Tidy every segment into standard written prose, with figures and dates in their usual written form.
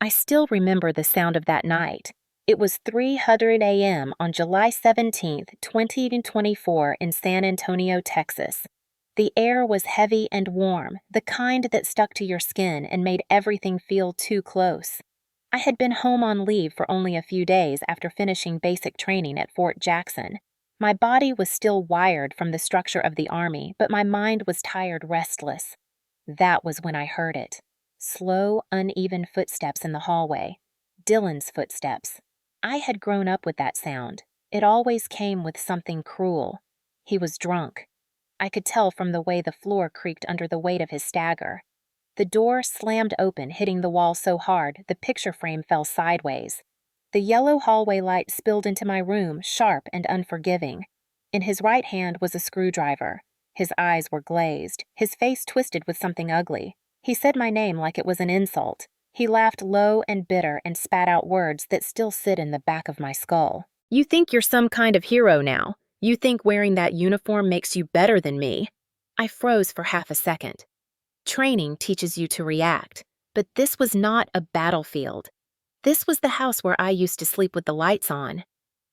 I still remember the sound of that night. It was 3:00 a.m. on July 17th, 2024 in San Antonio, Texas. The air was heavy and warm, the kind that stuck to your skin and made everything feel too close. I had been home on leave for only a few days after finishing basic training at Fort Jackson. My body was still wired from the structure of the Army, but my mind was tired, restless. That was when I heard it. Slow, uneven footsteps in the hallway. Dylan's footsteps. I had grown up with that sound. It always came with something cruel. He was drunk. I could tell from the way the floor creaked under the weight of his stagger. The door slammed open, hitting the wall so hard the picture frame fell sideways. The yellow hallway light spilled into my room, sharp and unforgiving. In his right hand was a screwdriver. His eyes were glazed, his face twisted with something ugly. He said my name like it was an insult. He laughed low and bitter and spat out words that still sit in the back of my skull. "You think you're some kind of hero now. You think wearing that uniform makes you better than me." I froze for half a second. Training teaches you to react, but this was not a battlefield. This was the house where I used to sleep with the lights on.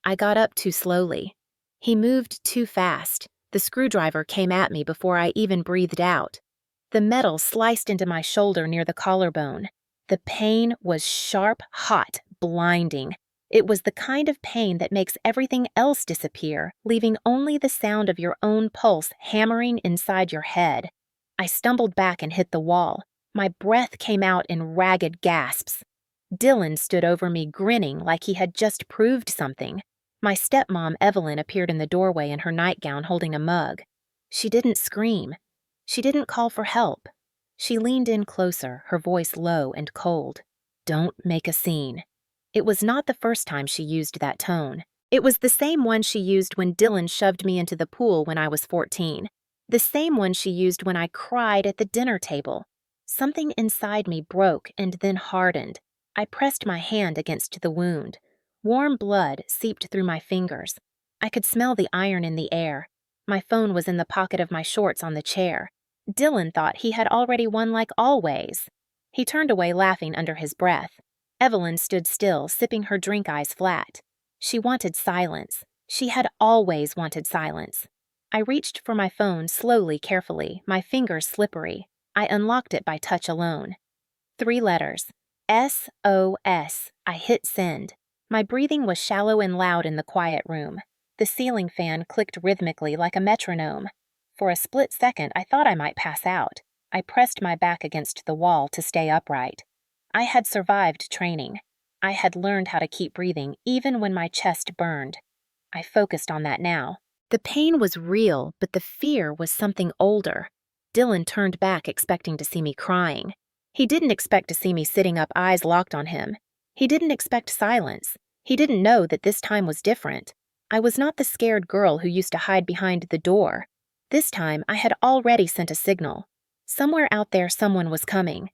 I got up too slowly. He moved too fast. The screwdriver came at me before I even breathed out. The metal sliced into my shoulder near the collarbone. The pain was sharp, hot, blinding. It was the kind of pain that makes everything else disappear, leaving only the sound of your own pulse hammering inside your head. I stumbled back and hit the wall. My breath came out in ragged gasps. Dylan stood over me, grinning like he had just proved something. My stepmom, Evelyn, appeared in the doorway in her nightgown holding a mug. She didn't scream. She didn't call for help. She leaned in closer, her voice low and cold. "Don't make a scene." It was not the first time she used that tone. It was the same one she used when Dylan shoved me into the pool when I was 14. The same one she used when I cried at the dinner table. Something inside me broke and then hardened. I pressed my hand against the wound. Warm blood seeped through my fingers. I could smell the iron in the air. My phone was in the pocket of my shorts on the chair. Dylan thought he had already won like always. He turned away laughing under his breath. Evelyn stood still, sipping her drink, eyes flat. She wanted silence. She had always wanted silence. I reached for my phone slowly, carefully, my fingers slippery. I unlocked it by touch alone. 3 letters. SOS. I hit send. My breathing was shallow and loud in the quiet room. The ceiling fan clicked rhythmically like a metronome. For a split second, I thought I might pass out. I pressed my back against the wall to stay upright. I had survived training. I had learned how to keep breathing even when my chest burned. I focused on that now. The pain was real, but the fear was something older. Dylan turned back expecting to see me crying. He didn't expect to see me sitting up, eyes locked on him. He didn't expect silence. He didn't know that this time was different. I was not the scared girl who used to hide behind the door. This time, I had already sent a signal. Somewhere out there, someone was coming.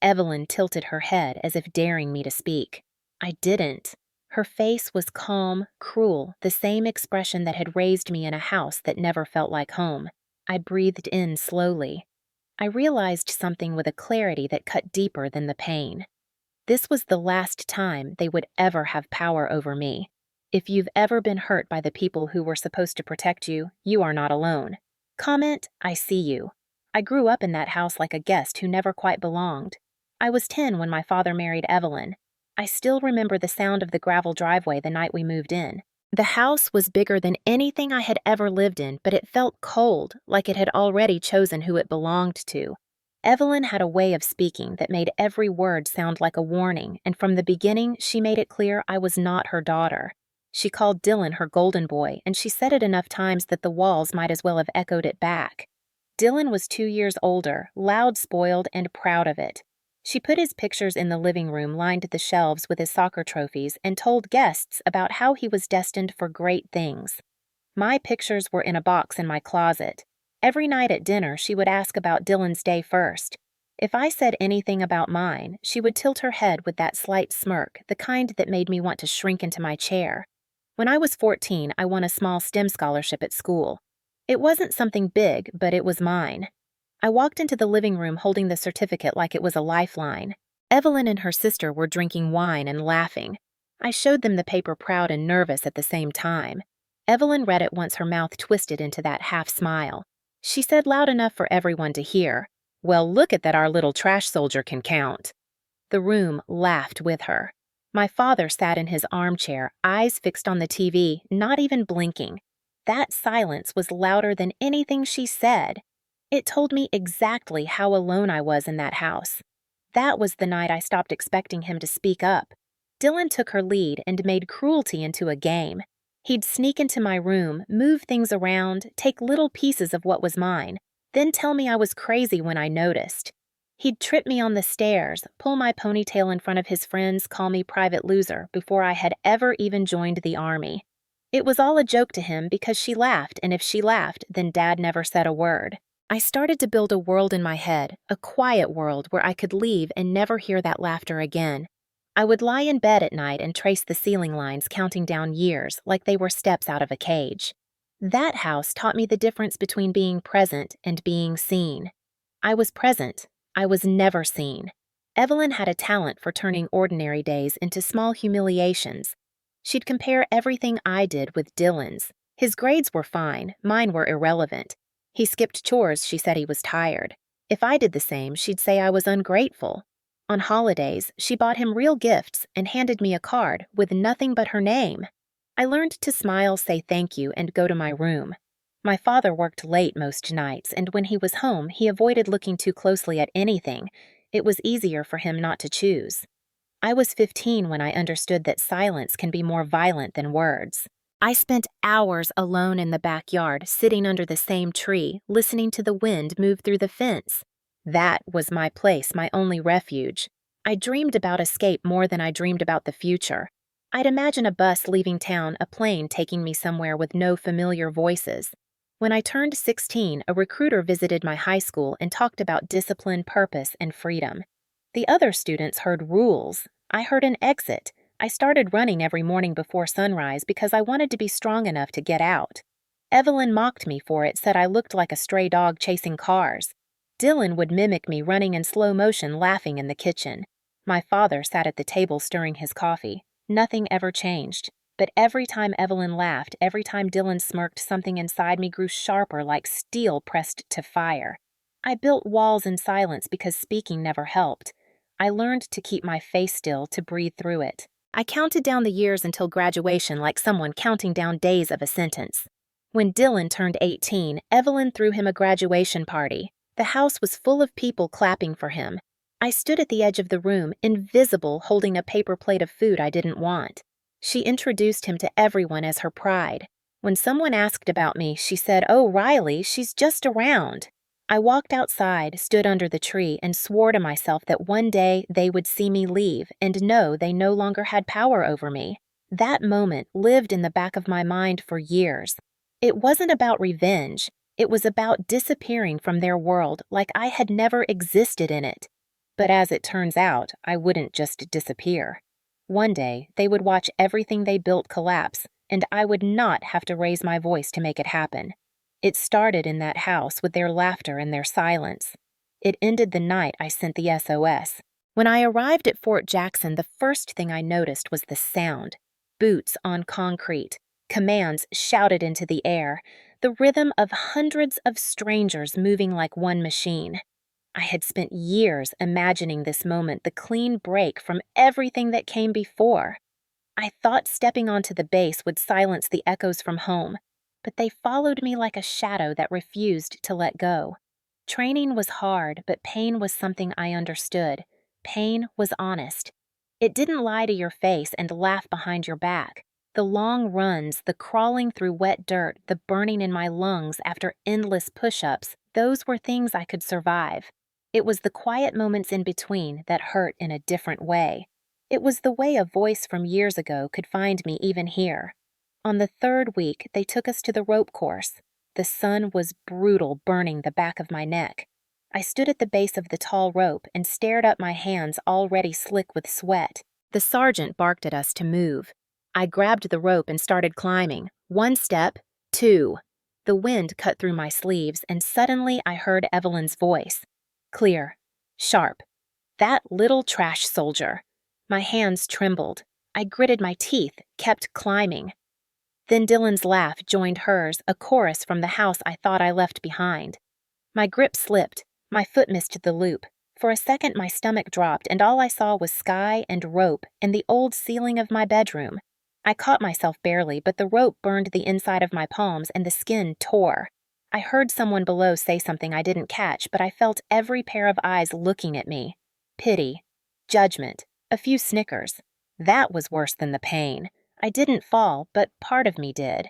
Evelyn tilted her head as if daring me to speak. I didn't. Her face was calm, cruel, the same expression that had raised me in a house that never felt like home. I breathed in slowly. I realized something with a clarity that cut deeper than the pain. This was the last time they would ever have power over me. If you've ever been hurt by the people who were supposed to protect you, you are not alone. Comment, I see you. I grew up in that house like a guest who never quite belonged. I was 10 when my father married Evelyn. I still remember the sound of the gravel driveway the night we moved in. The house was bigger than anything I had ever lived in, but it felt cold, like it had already chosen who it belonged to. Evelyn had a way of speaking that made every word sound like a warning, and from the beginning she made it clear I was not her daughter. She called Dylan her golden boy, and she said it enough times that the walls might as well have echoed it back. Dylan was 2 years older, loud, spoiled, and proud of it. She put his pictures in the living room, lined the shelves with his soccer trophies, and told guests about how he was destined for great things. My pictures were in a box in my closet. Every night at dinner, she would ask about Dylan's day first. If I said anything about mine, she would tilt her head with that slight smirk, the kind that made me want to shrink into my chair. When I was 14, I won a small STEM scholarship at school. It wasn't something big, but it was mine. I walked into the living room holding the certificate like it was a lifeline. Evelyn and her sister were drinking wine and laughing. I showed them the paper proud and nervous at the same time. Evelyn read it once her mouth twisted into that half-smile. She said loud enough for everyone to hear, "Well, look at that our little trash soldier can count." The room laughed with her. My father sat in his armchair, eyes fixed on the TV, not even blinking. That silence was louder than anything she said. It told me exactly how alone I was in that house. That was the night I stopped expecting him to speak up. Dylan took her lead and made cruelty into a game. He'd sneak into my room, move things around, take little pieces of what was mine, then tell me I was crazy when I noticed. He'd trip me on the stairs, pull my ponytail in front of his friends, call me private loser before I had ever even joined the army. It was all a joke to him because she laughed, and if she laughed, then Dad never said a word. I started to build a world in my head, a quiet world where I could leave and never hear that laughter again. I would lie in bed at night and trace the ceiling lines, counting down years like they were steps out of a cage. That house taught me the difference between being present and being seen. I was present. I was never seen. Evelyn had a talent for turning ordinary days into small humiliations. She'd compare everything I did with Dylan's. His grades were fine, mine were irrelevant. He skipped chores, she said he was tired. If I did the same, she'd say I was ungrateful. On holidays, she bought him real gifts and handed me a card with nothing but her name. I learned to smile, say thank you, and go to my room. My father worked late most nights, and when he was home, he avoided looking too closely at anything. It was easier for him not to choose. I was 15 when I understood that silence can be more violent than words. I spent hours alone in the backyard, sitting under the same tree, listening to the wind move through the fence. That was my place, my only refuge. I dreamed about escape more than I dreamed about the future. I'd imagine a bus leaving town, a plane taking me somewhere with no familiar voices. When I turned 16, a recruiter visited my high school and talked about discipline, purpose, and freedom. The other students heard rules. I heard an exit. I started running every morning before sunrise because I wanted to be strong enough to get out. Evelyn mocked me for it, said I looked like a stray dog chasing cars. Dylan would mimic me running in slow motion, laughing in the kitchen. My father sat at the table stirring his coffee. Nothing ever changed. But every time Evelyn laughed, every time Dylan smirked, something inside me grew sharper like steel pressed to fire. I built walls in silence because speaking never helped. I learned to keep my face still, to breathe through it. I counted down the years until graduation like someone counting down days of a sentence. When Dylan turned 18, Evelyn threw him a graduation party. The house was full of people clapping for him. I stood at the edge of the room, invisible, holding a paper plate of food I didn't want. She introduced him to everyone as her pride. When someone asked about me, she said, "Oh, Riley, she's just around." I walked outside, stood under the tree, and swore to myself that one day they would see me leave and know they no longer had power over me. That moment lived in the back of my mind for years. It wasn't about revenge. It was about disappearing from their world like I had never existed in it. But as it turns out, I wouldn't just disappear. One day, they would watch everything they built collapse, and I would not have to raise my voice to make it happen. It started in that house with their laughter and their silence. It ended the night I sent the SOS. When I arrived at Fort Jackson, the first thing I noticed was the sound. Boots on concrete, commands shouted into the air, the rhythm of hundreds of strangers moving like one machine. I had spent years imagining this moment, the clean break from everything that came before. I thought stepping onto the base would silence the echoes from home, but they followed me like a shadow that refused to let go. Training was hard, but pain was something I understood. Pain was honest. It didn't lie to your face and laugh behind your back. The long runs, the crawling through wet dirt, the burning in my lungs after endless push-ups, those were things I could survive. It was the quiet moments in between that hurt in a different way. It was the way a voice from years ago could find me even here. On the third week, they took us to the rope course. The sun was brutal, burning the back of my neck. I stood at the base of the tall rope and stared up, my hands already slick with sweat. The sergeant barked at us to move. I grabbed the rope and started climbing. 1 step, 2. The wind cut through my sleeves, and suddenly I heard Evelyn's voice. Clear. Sharp. That little trash soldier. My hands trembled. I gritted my teeth, kept climbing. Then Dylan's laugh joined hers, a chorus from the house I thought I left behind. My grip slipped. My foot missed the loop. For a second my stomach dropped and all I saw was sky and rope and the old ceiling of my bedroom. I caught myself barely, but the rope burned the inside of my palms and the skin tore. I heard someone below say something I didn't catch, but I felt every pair of eyes looking at me. Pity. Judgment. A few snickers. That was worse than the pain. I didn't fall, but part of me did.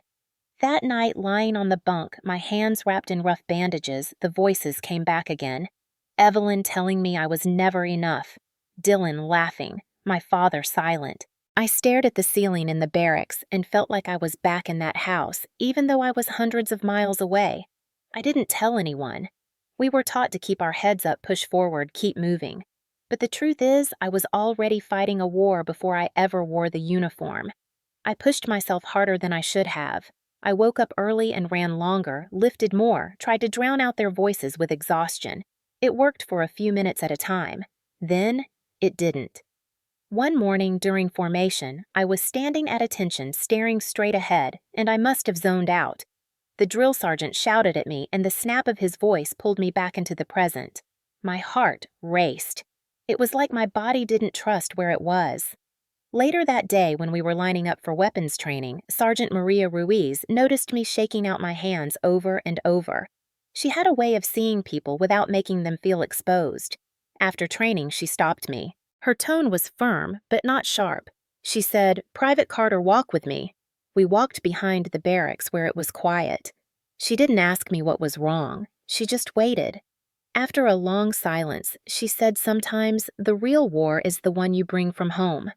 That night, lying on the bunk, my hands wrapped in rough bandages, the voices came back again. Evelyn telling me I was never enough. Dylan laughing. My father silent. I stared at the ceiling in the barracks and felt like I was back in that house, even though I was hundreds of miles away. I didn't tell anyone. We were taught to keep our heads up, push forward, keep moving. But the truth is, I was already fighting a war before I ever wore the uniform. I pushed myself harder than I should have. I woke up early and ran longer, lifted more, tried to drown out their voices with exhaustion. It worked for a few minutes at a time. Then, it didn't. One morning during formation, I was standing at attention, staring straight ahead, and I must have zoned out. The drill sergeant shouted at me, and the snap of his voice pulled me back into the present. My heart raced. It was like my body didn't trust where it was. Later that day, when we were lining up for weapons training, Sergeant Maria Ruiz noticed me shaking out my hands over and over. She had a way of seeing people without making them feel exposed. After training, she stopped me. Her tone was firm, but not sharp. She said, "Private Carter, walk with me." We walked behind the barracks where it was quiet. She didn't ask me what was wrong. She just waited. After a long silence, she said sometimes the real war is the one you bring from home.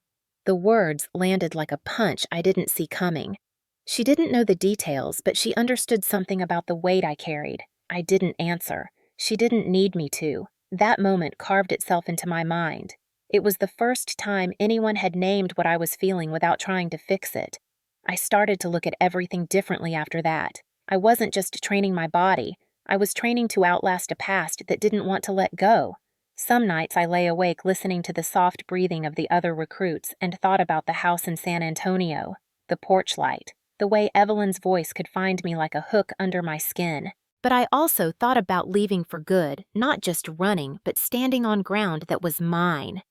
The words landed like a punch I didn't see coming. She didn't know the details, but she understood something about the weight I carried. I didn't answer. She didn't need me to. That moment carved itself into my mind. It was the first time anyone had named what I was feeling without trying to fix it. I started to look at everything differently after that. I wasn't just training my body. I was training to outlast a past that didn't want to let go. Some nights I lay awake listening to the soft breathing of the other recruits and thought about the house in San Antonio, the porch light, the way Evelyn's voice could find me like a hook under my skin. But I also thought about leaving for good, not just running, but standing on ground that was mine.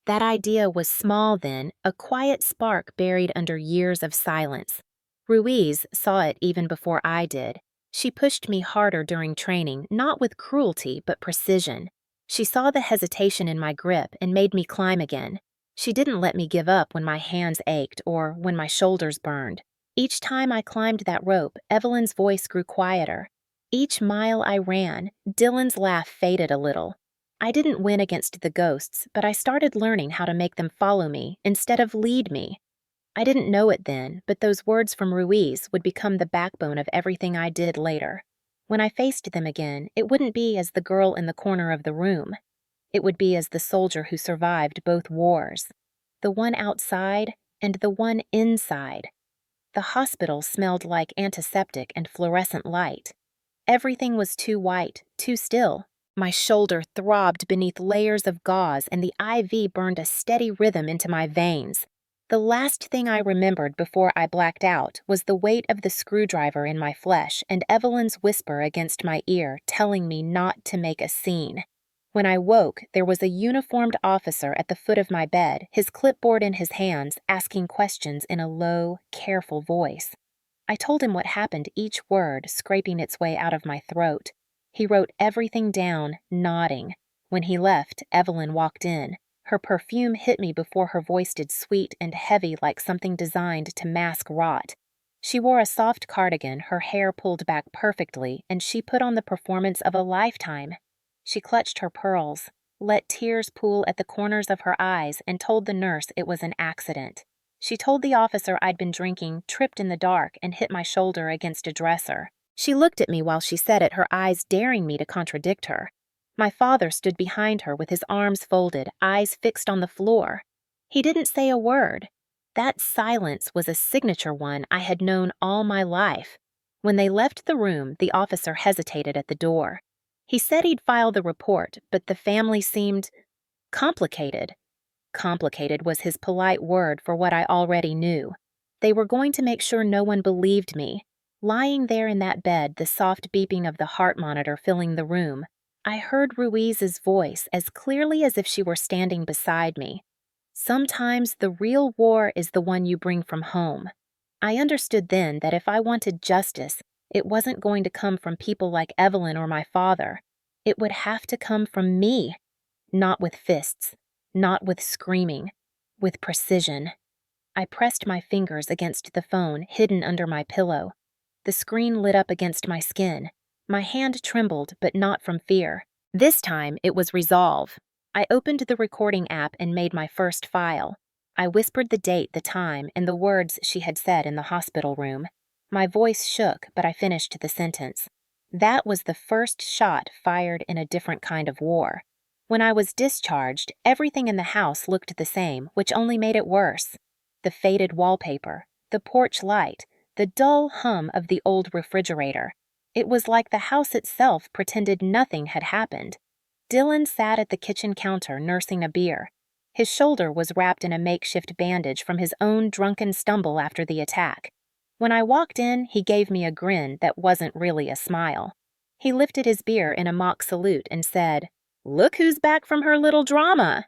That idea was small then, a quiet spark buried under years of silence. Ruiz saw it even before I did. She pushed me harder during training, not with cruelty, but precision. She saw the hesitation in my grip and made me climb again. She didn't let me give up when my hands ached or when my shoulders burned. Each time I climbed that rope, Evelyn's voice grew quieter. Each mile I ran, Dylan's laugh faded a little. I didn't win against the ghosts, but I started learning how to make them follow me instead of lead me. I didn't know it then, but those words from Ruiz would become the backbone of everything I did later. When I faced them again, it wouldn't be as the girl in the corner of the room. It would be as the soldier who survived both wars. The one outside and the one inside. The hospital smelled like antiseptic and fluorescent light. Everything was too white, too still. My shoulder throbbed beneath layers of gauze and the IV burned a steady rhythm into my veins. The last thing I remembered before I blacked out was the weight of the screwdriver in my flesh and Evelyn's whisper against my ear telling me not to make a scene. When I woke, there was a uniformed officer at the foot of my bed, his clipboard in his hands, asking questions in a low, careful voice. I told him what happened, each word scraping its way out of my throat. He wrote everything down, nodding. When he left, Evelyn walked in. Her perfume hit me before her voice did, sweet and heavy like something designed to mask rot. She wore a soft cardigan, her hair pulled back perfectly, and she put on the performance of a lifetime. She clutched her pearls, let tears pool at the corners of her eyes, and told the nurse it was an accident. She told the officer I'd been drinking, tripped in the dark, and hit my shoulder against a dresser. She looked at me while she said it, her eyes daring me to contradict her. My father stood behind her with his arms folded, eyes fixed on the floor. He didn't say a word. That silence was a signature one I had known all my life. When they left the room, the officer hesitated at the door. He said he'd file the report, but the family seemed Complicated. Complicated was his polite word for what I already knew. They were going to make sure no one believed me. Lying there in that bed, the soft beeping of the heart monitor filling the room, I heard Ruiz's voice as clearly as if she were standing beside me. Sometimes the real war is the one you bring from home. I understood then that if I wanted justice, it wasn't going to come from people like Evelyn or my father. It would have to come from me. Not with fists, not with screaming, with precision. I pressed my fingers against the phone hidden under my pillow. The screen lit up against my skin. My hand trembled, but not from fear. This time, it was resolve. I opened the recording app and made my first file. I whispered the date, the time, and the words she had said in the hospital room. My voice shook, but I finished the sentence. That was the first shot fired in a different kind of war. When I was discharged, everything in the house looked the same, which only made it worse. The faded wallpaper, the porch light, the dull hum of the old refrigerator. It was like the house itself pretended nothing had happened. Dylan sat at the kitchen counter nursing a beer. His shoulder was wrapped in a makeshift bandage from his own drunken stumble after the attack. When I walked in, he gave me a grin that wasn't really a smile. He lifted his beer in a mock salute and said, "Look who's back from her little drama."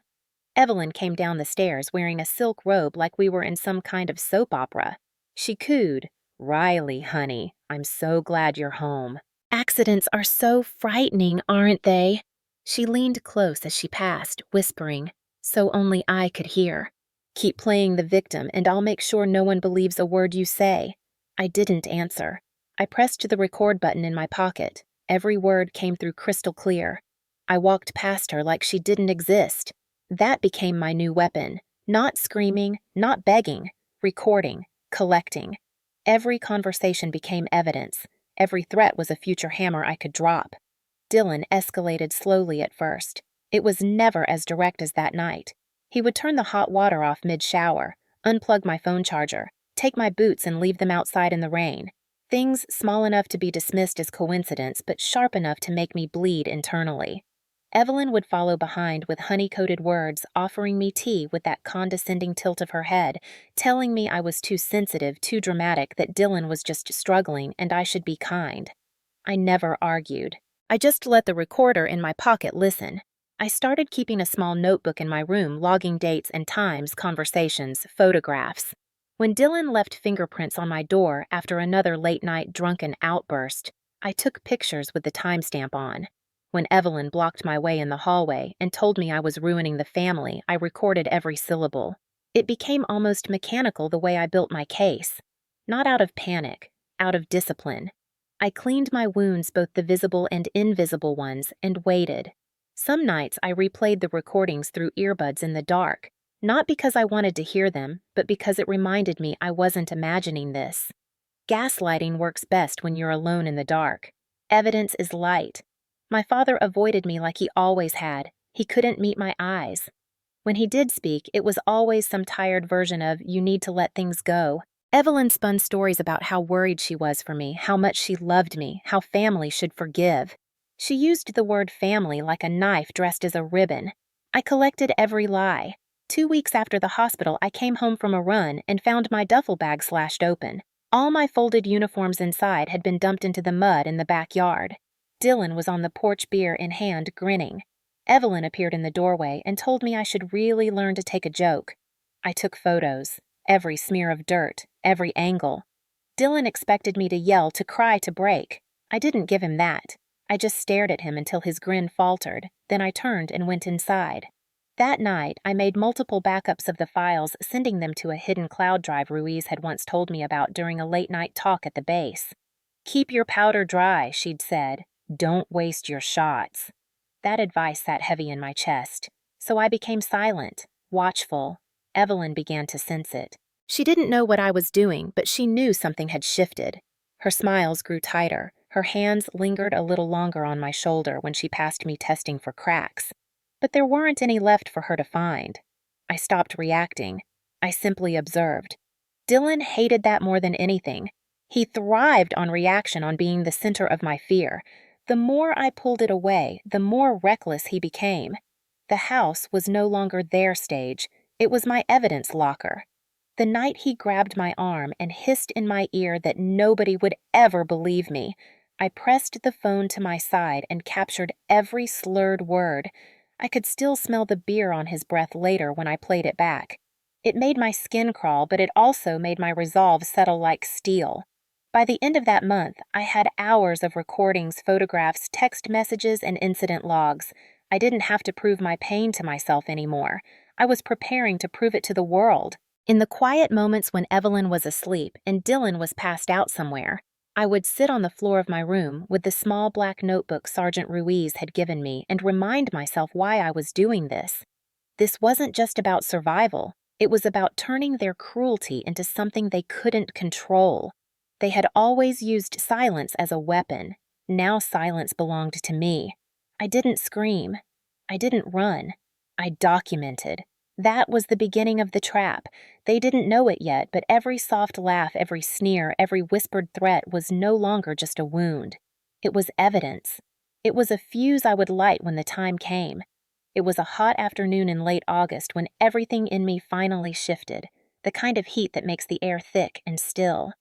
Evelyn came down the stairs wearing a silk robe like we were in some kind of soap opera. She cooed, "Riley, honey, I'm so glad you're home." "Accidents are so frightening, aren't they?" She leaned close as she passed, whispering, so only I could hear. "Keep playing the victim and I'll make sure no one believes a word you say." I didn't answer. I pressed the record button in my pocket. Every word came through crystal clear. I walked past her like she didn't exist. That became my new weapon. Not screaming, not begging, recording, collecting. Every conversation became evidence. Every threat was a future hammer I could drop. Dylan escalated slowly at first. It was never as direct as that night. He would turn the hot water off mid-shower, unplug my phone charger, take my boots and leave them outside in the rain. Things small enough to be dismissed as coincidence, but sharp enough to make me bleed internally. Evelyn would follow behind with honey-coated words, offering me tea with that condescending tilt of her head, telling me I was too sensitive, too dramatic, that Dylan was just struggling and I should be kind. I never argued. I just let the recorder in my pocket listen. I started keeping a small notebook in my room, logging dates and times, conversations, photographs. When Dylan left fingerprints on my door after another late-night drunken outburst, I took pictures with the timestamp on. When Evelyn blocked my way in the hallway and told me I was ruining the family, I recorded every syllable. It became almost mechanical the way I built my case. Not out of panic, out of discipline. I cleaned my wounds, both the visible and invisible ones, and waited. Some nights I replayed the recordings through earbuds in the dark, not because I wanted to hear them, but because it reminded me I wasn't imagining this. Gaslighting works best when you're alone in the dark. Evidence is light. My father avoided me like he always had. He couldn't meet my eyes. When he did speak, it was always some tired version of, "You need to let things go." Evelyn spun stories about how worried she was for me, how much she loved me, how family should forgive. She used the word family like a knife dressed as a ribbon. I collected every lie. 2 weeks after the hospital, I came home from a run and found my duffel bag slashed open. All my folded uniforms inside had been dumped into the mud in the backyard. Dylan was on the porch, beer in hand, grinning. Evelyn appeared in the doorway and told me I should really learn to take a joke. I took photos. Every smear of dirt, every angle. Dylan expected me to yell, to cry, to break. I didn't give him that. I just stared at him until his grin faltered, then I turned and went inside. That night, I made multiple backups of the files, sending them to a hidden cloud drive Ruiz had once told me about during a late-night talk at the base. "Keep your powder dry," she'd said. "Don't waste your shots." That advice sat heavy in my chest, so I became silent, watchful. Evelyn began to sense it. She didn't know what I was doing, but she knew something had shifted. Her smiles grew tighter. Her hands lingered a little longer on my shoulder when she passed me testing for cracks. But there weren't any left for her to find. I stopped reacting. I simply observed. Dylan hated that more than anything. He thrived on reaction, on being the center of my fear. The more I pulled it away, the more reckless he became. The house was no longer their stage, it was my evidence locker. The night he grabbed my arm and hissed in my ear that nobody would ever believe me, I pressed the phone to my side and captured every slurred word. I could still smell the beer on his breath later when I played it back. It made my skin crawl, but it also made my resolve settle like steel. By the end of that month, I had hours of recordings, photographs, text messages, and incident logs. I didn't have to prove my pain to myself anymore. I was preparing to prove it to the world. In the quiet moments when Evelyn was asleep and Dylan was passed out somewhere, I would sit on the floor of my room with the small black notebook Sergeant Ruiz had given me and remind myself why I was doing this. This wasn't just about survival. It was about turning their cruelty into something they couldn't control. They had always used silence as a weapon. Now silence belonged to me. I didn't scream. I didn't run. I documented. That was the beginning of the trap. They didn't know it yet, but every soft laugh, every sneer, every whispered threat was no longer just a wound. It was evidence. It was a fuse I would light when the time came. It was a hot afternoon in late August when everything in me finally shifted, the kind of heat that makes the air thick and still.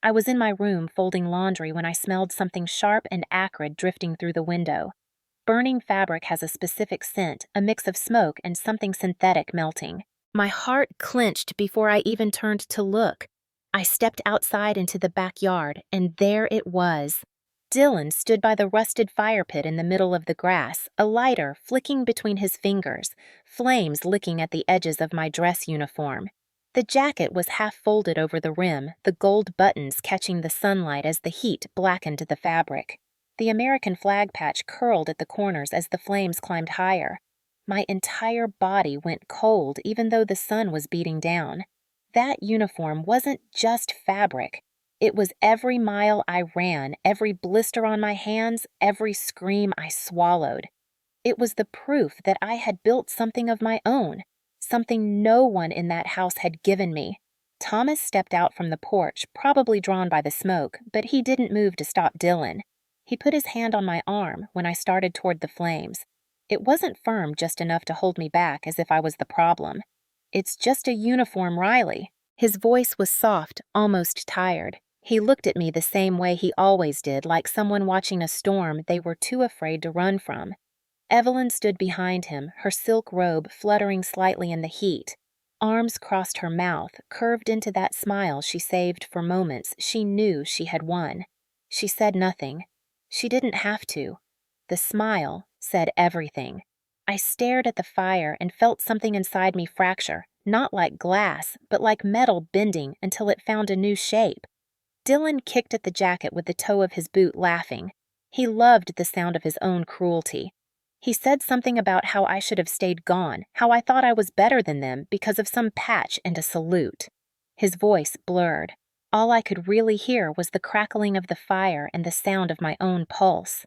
I was in my room folding laundry when I smelled something sharp and acrid drifting through the window. Burning fabric has a specific scent, a mix of smoke and something synthetic melting. My heart clenched before I even turned to look. I stepped outside into the backyard, and there it was. Dylan stood by the rusted fire pit in the middle of the grass, a lighter flicking between his fingers, flames licking at the edges of my dress uniform. The jacket was half folded over the rim, the gold buttons catching the sunlight as the heat blackened the fabric. The American flag patch curled at the corners as the flames climbed higher. My entire body went cold even though the sun was beating down. That uniform wasn't just fabric. It was every mile I ran, every blister on my hands, every scream I swallowed. It was the proof that I had built something of my own, something no one in that house had given me. Thomas stepped out from the porch, probably drawn by the smoke, but he didn't move to stop Dylan. He put his hand on my arm when I started toward the flames. It wasn't firm just enough to hold me back as if I was the problem. "It's just a uniform, Riley." His voice was soft, almost tired. He looked at me the same way he always did, like someone watching a storm they were too afraid to run from. Evelyn stood behind him, her silk robe fluttering slightly in the heat. Arms crossed her mouth, curved into that smile she saved for moments she knew she had won. She said nothing. She didn't have to. The smile said everything. I stared at the fire and felt something inside me fracture, not like glass, but like metal bending until it found a new shape. Dylan kicked at the jacket with the toe of his boot, laughing. He loved the sound of his own cruelty. He said something about how I should have stayed gone, how I thought I was better than them because of some patch and a salute. His voice blurred. All I could really hear was the crackling of the fire and the sound of my own pulse.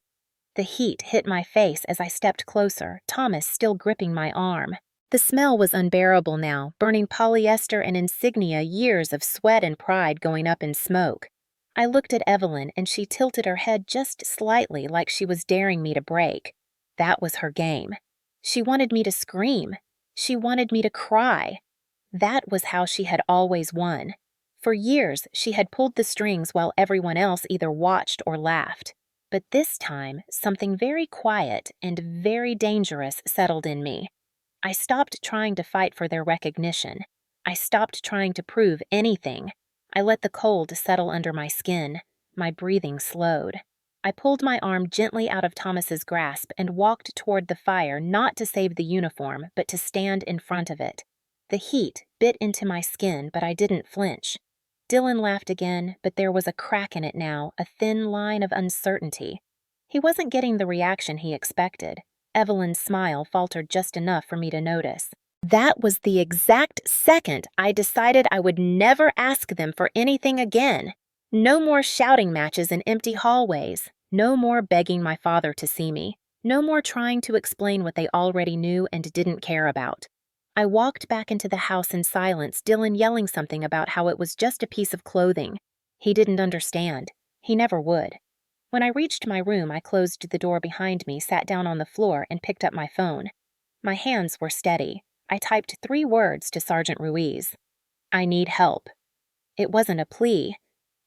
The heat hit my face as I stepped closer, Thomas still gripping my arm. The smell was unbearable now, burning polyester and insignia, years of sweat and pride going up in smoke. I looked at Evelyn and she tilted her head just slightly like she was daring me to break. That was her game. She wanted me to scream. She wanted me to cry. That was how she had always won. For years, she had pulled the strings while everyone else either watched or laughed. But this time, something very quiet and very dangerous settled in me. I stopped trying to fight for their recognition. I stopped trying to prove anything. I let the cold settle under my skin. My breathing slowed. I pulled my arm gently out of Thomas's grasp and walked toward the fire, not to save the uniform, but to stand in front of it. The heat bit into my skin, but I didn't flinch. Dylan laughed again, but there was a crack in it now, a thin line of uncertainty. He wasn't getting the reaction he expected. Evelyn's smile faltered just enough for me to notice. That was the exact second I decided I would never ask them for anything again. No more shouting matches in empty hallways. No more begging my father to see me. No more trying to explain what they already knew and didn't care about. I walked back into the house in silence, Dylan yelling something about how it was just a piece of clothing. He didn't understand. He never would. When I reached my room, I closed the door behind me, sat down on the floor, and picked up my phone. My hands were steady. I typed 3 words to Sergeant Ruiz. I need help. It wasn't a plea.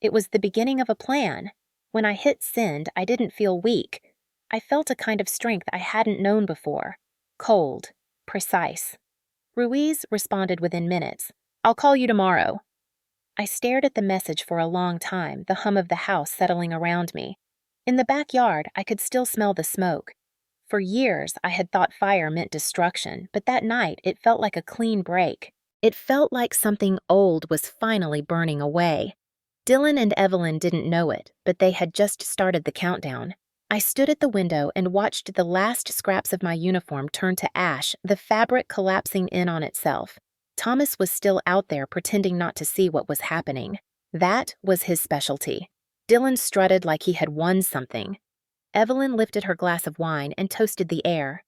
It was the beginning of a plan. When I hit send, I didn't feel weak. I felt a kind of strength I hadn't known before. Cold. Precise. Ruiz responded within minutes. I'll call you tomorrow. I stared at the message for a long time, the hum of the house settling around me. In the backyard, I could still smell the smoke. For years, I had thought fire meant destruction, but that night it felt like a clean break. It felt like something old was finally burning away. Dylan and Evelyn didn't know it, but they had just started the countdown. I stood at the window and watched the last scraps of my uniform turn to ash, the fabric collapsing in on itself. Thomas was still out there pretending not to see what was happening. That was his specialty. Dylan strutted like he had won something. Evelyn lifted her glass of wine and toasted the air.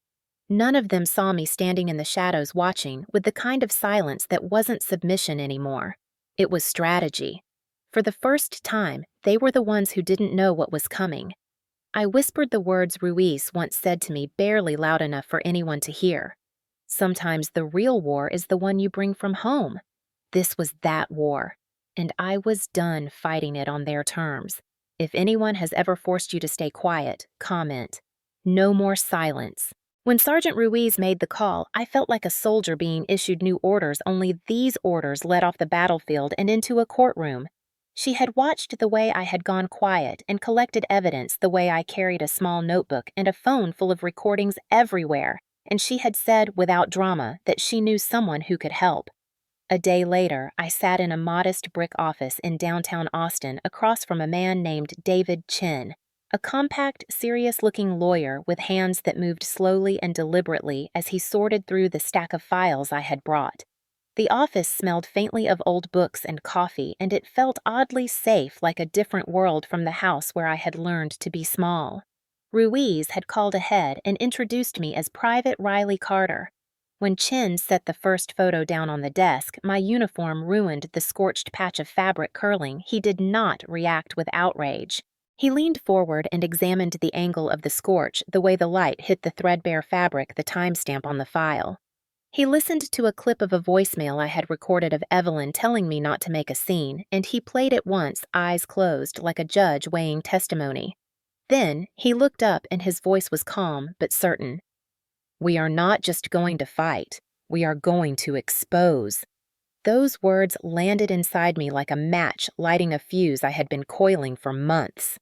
None of them saw me standing in the shadows watching with the kind of silence that wasn't submission anymore. It was strategy. For the first time, they were the ones who didn't know what was coming. I whispered the words Ruiz once said to me barely loud enough for anyone to hear. Sometimes the real war is the one you bring from home. This was that war, and I was done fighting it on their terms. If anyone has ever forced you to stay quiet, comment. No more silence. When Sergeant Ruiz made the call, I felt like a soldier being issued new orders, only these orders led off the battlefield and into a courtroom. She had watched the way I had gone quiet and collected evidence the way I carried a small notebook and a phone full of recordings everywhere, and she had said without drama that she knew someone who could help. A day later, I sat in a modest brick office in downtown Austin across from a man named David Chin, a compact, serious-looking lawyer with hands that moved slowly and deliberately as he sorted through the stack of files I had brought. The office smelled faintly of old books and coffee, and it felt oddly safe, like a different world from the house where I had learned to be small. Ruiz had called ahead and introduced me as Private Riley Carter. When Chin set the first photo down on the desk, my uniform ruined the scorched patch of fabric curling. He did not react with outrage. He leaned forward and examined the angle of the scorch, the way the light hit the threadbare fabric, the timestamp on the file. He listened to a clip of a voicemail I had recorded of Evelyn telling me not to make a scene, and he played it once, eyes closed, like a judge weighing testimony. Then he looked up and his voice was calm but certain. We are not just going to fight. We are going to expose. Those words landed inside me like a match lighting a fuse I had been coiling for months.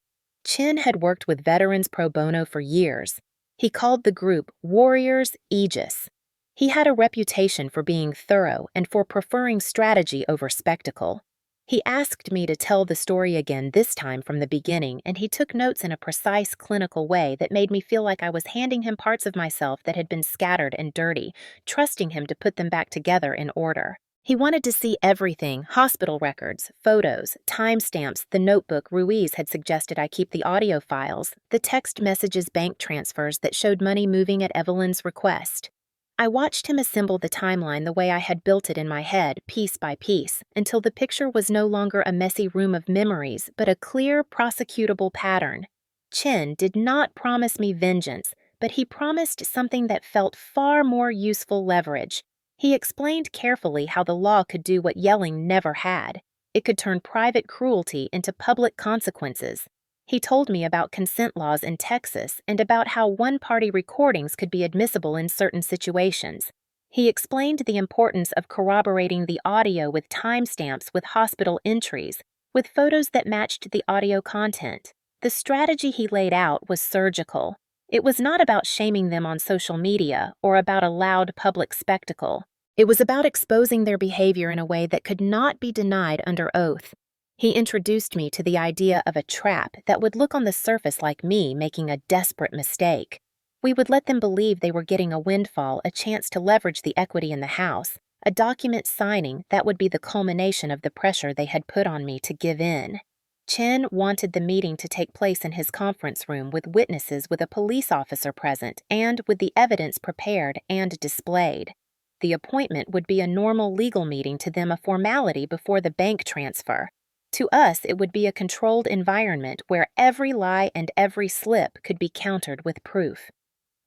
Chin had worked with veterans pro bono for years. He called the group Warriors Aegis. He had a reputation for being thorough and for preferring strategy over spectacle. He asked me to tell the story again, this time from the beginning, and he took notes in a precise, clinical way that made me feel like I was handing him parts of myself that had been scattered and dirty, trusting him to put them back together in order. He wanted to see everything: hospital records, photos, timestamps, the notebook Ruiz had suggested I keep, the audio files, the text messages, bank transfers that showed money moving at Evelyn's request. I watched him assemble the timeline the way I had built it in my head, piece by piece, until the picture was no longer a messy room of memories, but a clear, prosecutable pattern. Chin did not promise me vengeance, but he promised something that felt far more useful: leverage. He explained carefully how the law could do what yelling never had. It could turn private cruelty into public consequences. He told me about consent laws in Texas and about how one-party recordings could be admissible in certain situations. He explained the importance of corroborating the audio with timestamps, with hospital entries, with photos that matched the audio content. The strategy he laid out was surgical. It was not about shaming them on social media or about a loud public spectacle. It was about exposing their behavior in a way that could not be denied under oath. He introduced me to the idea of a trap that would look on the surface like me making a desperate mistake. We would let them believe they were getting a windfall, a chance to leverage the equity in the house, a document signing that would be the culmination of the pressure they had put on me to give in. Chin wanted the meeting to take place in his conference room with witnesses, with a police officer present, and with the evidence prepared and displayed. The appointment would be a normal legal meeting, to them a formality before the bank transfer. To us, it would be a controlled environment where every lie and every slip could be countered with proof.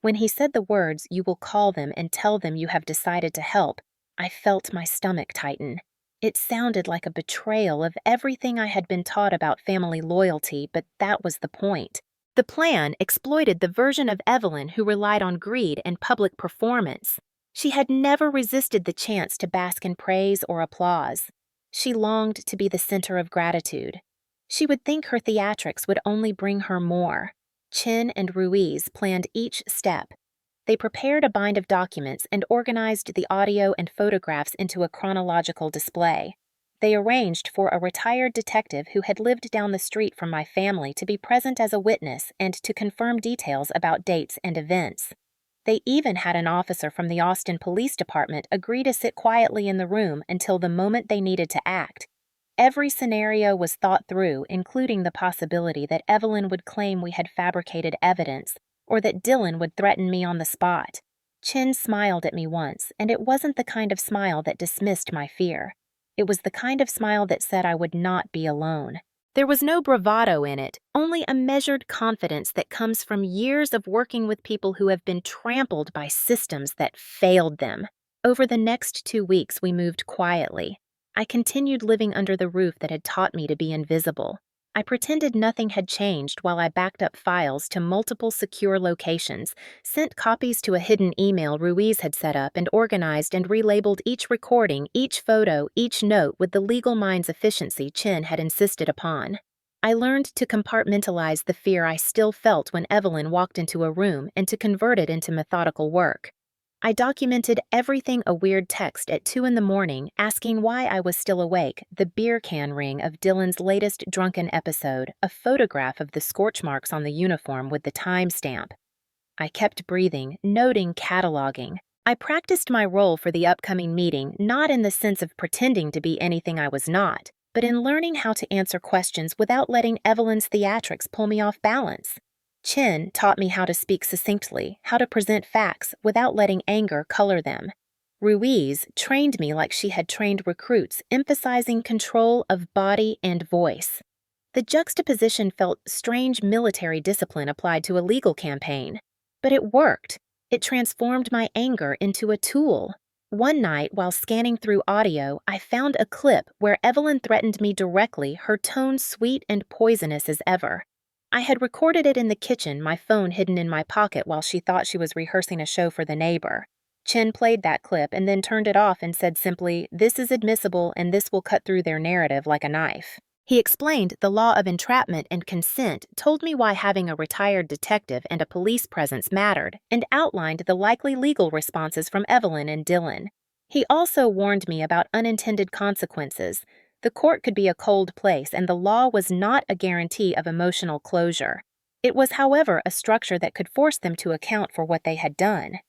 When he said the words, "You will call them and tell them you have decided to help," I felt my stomach tighten. It sounded like a betrayal of everything I had been taught about family loyalty, but that was the point. The plan exploited the version of Evelyn who relied on greed and public performance. She had never resisted the chance to bask in praise or applause. She longed to be the center of gratitude. She would think her theatrics would only bring her more. Chin and Ruiz planned each step. They prepared a bind of documents and organized the audio and photographs into a chronological display. They arranged for a retired detective who had lived down the street from my family to be present as a witness and to confirm details about dates and events. They even had an officer from the Austin Police Department agree to sit quietly in the room until the moment they needed to act. Every scenario was thought through, including the possibility that Evelyn would claim we had fabricated evidence, or that Dylan would threaten me on the spot. Chin smiled at me once, and it wasn't the kind of smile that dismissed my fear. It was the kind of smile that said I would not be alone. There was no bravado in it, only a measured confidence that comes from years of working with people who have been trampled by systems that failed them. Over the next 2 weeks, we moved quietly. I continued living under the roof that had taught me to be invisible. I pretended nothing had changed while I backed up files to multiple secure locations, sent copies to a hidden email Ruiz had set up, and organized and relabeled each recording, each photo, each note with the legal mind's efficiency Chin had insisted upon. I learned to compartmentalize the fear I still felt when Evelyn walked into a room and to convert it into methodical work. I documented everything: a weird text at 2 a.m. asking why I was still awake, the beer can ring of Dylan's latest drunken episode, a photograph of the scorch marks on the uniform with the timestamp. I kept breathing, noting, cataloging. I practiced my role for the upcoming meeting, not in the sense of pretending to be anything I was not, but in learning how to answer questions without letting Evelyn's theatrics pull me off balance. Chin taught me how to speak succinctly, how to present facts without letting anger color them. Ruiz trained me like she had trained recruits, emphasizing control of body and voice. The juxtaposition felt strange military discipline applied to a legal campaign. But it worked. It transformed my anger into a tool. One night, while scanning through audio, I found a clip where Evelyn threatened me directly, her tone sweet and poisonous as ever. I had recorded it in the kitchen, my phone hidden in my pocket while she thought she was rehearsing a show for the neighbor. Chin played that clip and then turned it off and said simply, "This is admissible and this will cut through their narrative like a knife." He explained the law of entrapment and consent, told me why having a retired detective and a police presence mattered, and outlined the likely legal responses from Evelyn and Dylan. He also warned me about unintended consequences. The court could be a cold place, and the law was not a guarantee of emotional closure. It was, however, a structure that could force them to account for what they had done.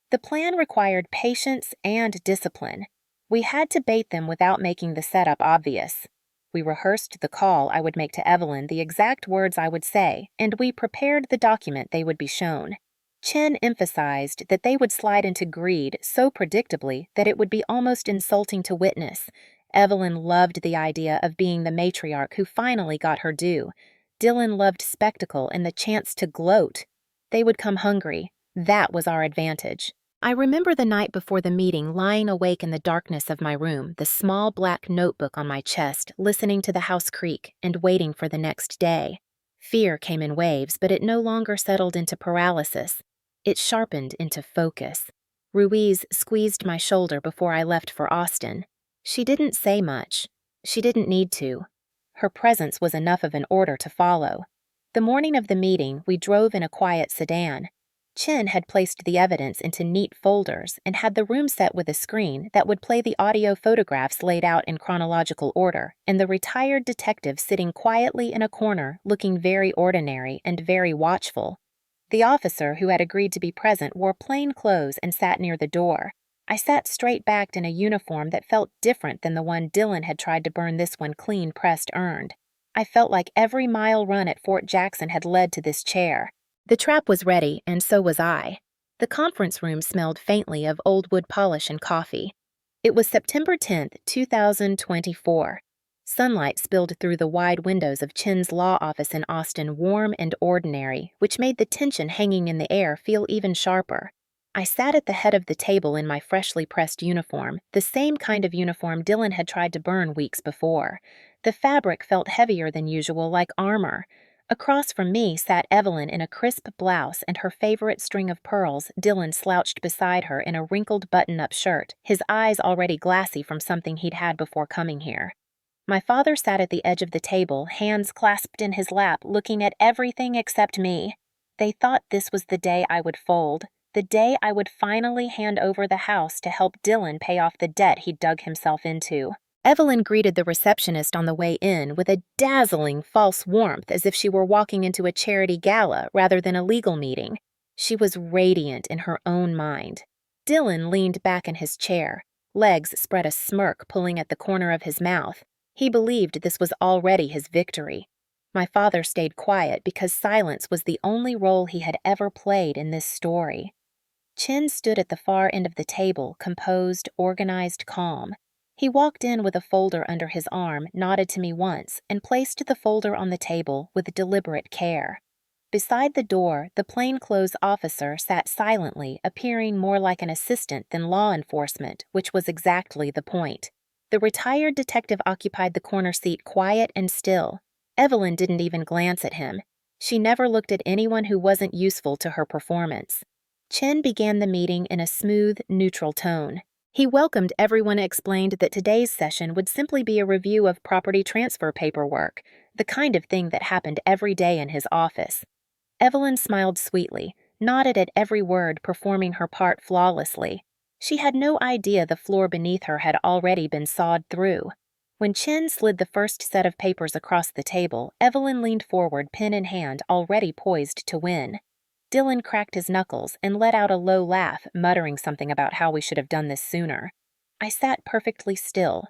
The plan required patience and discipline. We had to bait them without making the setup obvious. We rehearsed the call I would make to Evelyn, the exact words I would say, and we prepared the document they would be shown. Chin emphasized that they would slide into greed so predictably that it would be almost insulting to witness. Evelyn loved the idea of being the matriarch who finally got her due. Dylan loved spectacle and the chance to gloat. They would come hungry. That was our advantage. I remember the night before the meeting, lying awake in the darkness of my room, the small black notebook on my chest, listening to the house creak and waiting for the next day. Fear came in waves, but it no longer settled into paralysis. It sharpened into focus. Ruiz squeezed my shoulder before I left for Austin. She didn't say much. She didn't need to. Her presence was enough of an order to follow. The morning of the meeting, we drove in a quiet sedan. Chin had placed the evidence into neat folders and had the room set with a screen that would play the audio photographs laid out in chronological order, and the retired detective sitting quietly in a corner, looking very ordinary and very watchful. The officer who had agreed to be present wore plain clothes and sat near the door. I sat straight-backed in a uniform that felt different than the one Dylan had tried to burn this one clean-pressed earned. I felt like every mile run at Fort Jackson had led to this chair. The trap was ready, and so was I. The conference room smelled faintly of old wood polish and coffee. It was September 10th, 2024. Sunlight spilled through the wide windows of Chin's law office in Austin warm and ordinary, which made the tension hanging in the air feel even sharper. I sat at the head of the table in my freshly pressed uniform, the same kind of uniform Dylan had tried to burn weeks before. The fabric felt heavier than usual, like armor. Across from me sat Evelyn in a crisp blouse and her favorite string of pearls. Dylan slouched beside her in a wrinkled button-up shirt, his eyes already glassy from something he'd had before coming here. My father sat at the edge of the table, hands clasped in his lap, looking at everything except me. They thought this was the day I would fold, the day I would finally hand over the house to help Dylan pay off the debt he'd dug himself into. Evelyn greeted the receptionist on the way in with a dazzling false warmth, as if she were walking into a charity gala rather than a legal meeting. She was radiant in her own mind. Dylan leaned back in his chair, legs spread a smirk pulling at the corner of his mouth. He believed this was already his victory. My father stayed quiet because silence was the only role he had ever played in this story. Chin stood at the far end of the table, composed, organized, calm. He walked in with a folder under his arm, nodded to me once, and placed the folder on the table with deliberate care. Beside the door, the plainclothes officer sat silently, appearing more like an assistant than law enforcement, which was exactly the point. The retired detective occupied the corner seat, quiet and still. Evelyn didn't even glance at him. She never looked at anyone who wasn't useful to her performance. Chin began the meeting in a smooth, neutral tone. He welcomed everyone and explained that today's session would simply be a review of property transfer paperwork, the kind of thing that happened every day in his office. Evelyn smiled sweetly, nodded at every word, performing her part flawlessly. She had no idea the floor beneath her had already been sawed through. When Chin slid the first set of papers across the table, Evelyn leaned forward, pen in hand, already poised to win. Dylan cracked his knuckles and let out a low laugh, muttering something about how we should have done this sooner. I sat perfectly still.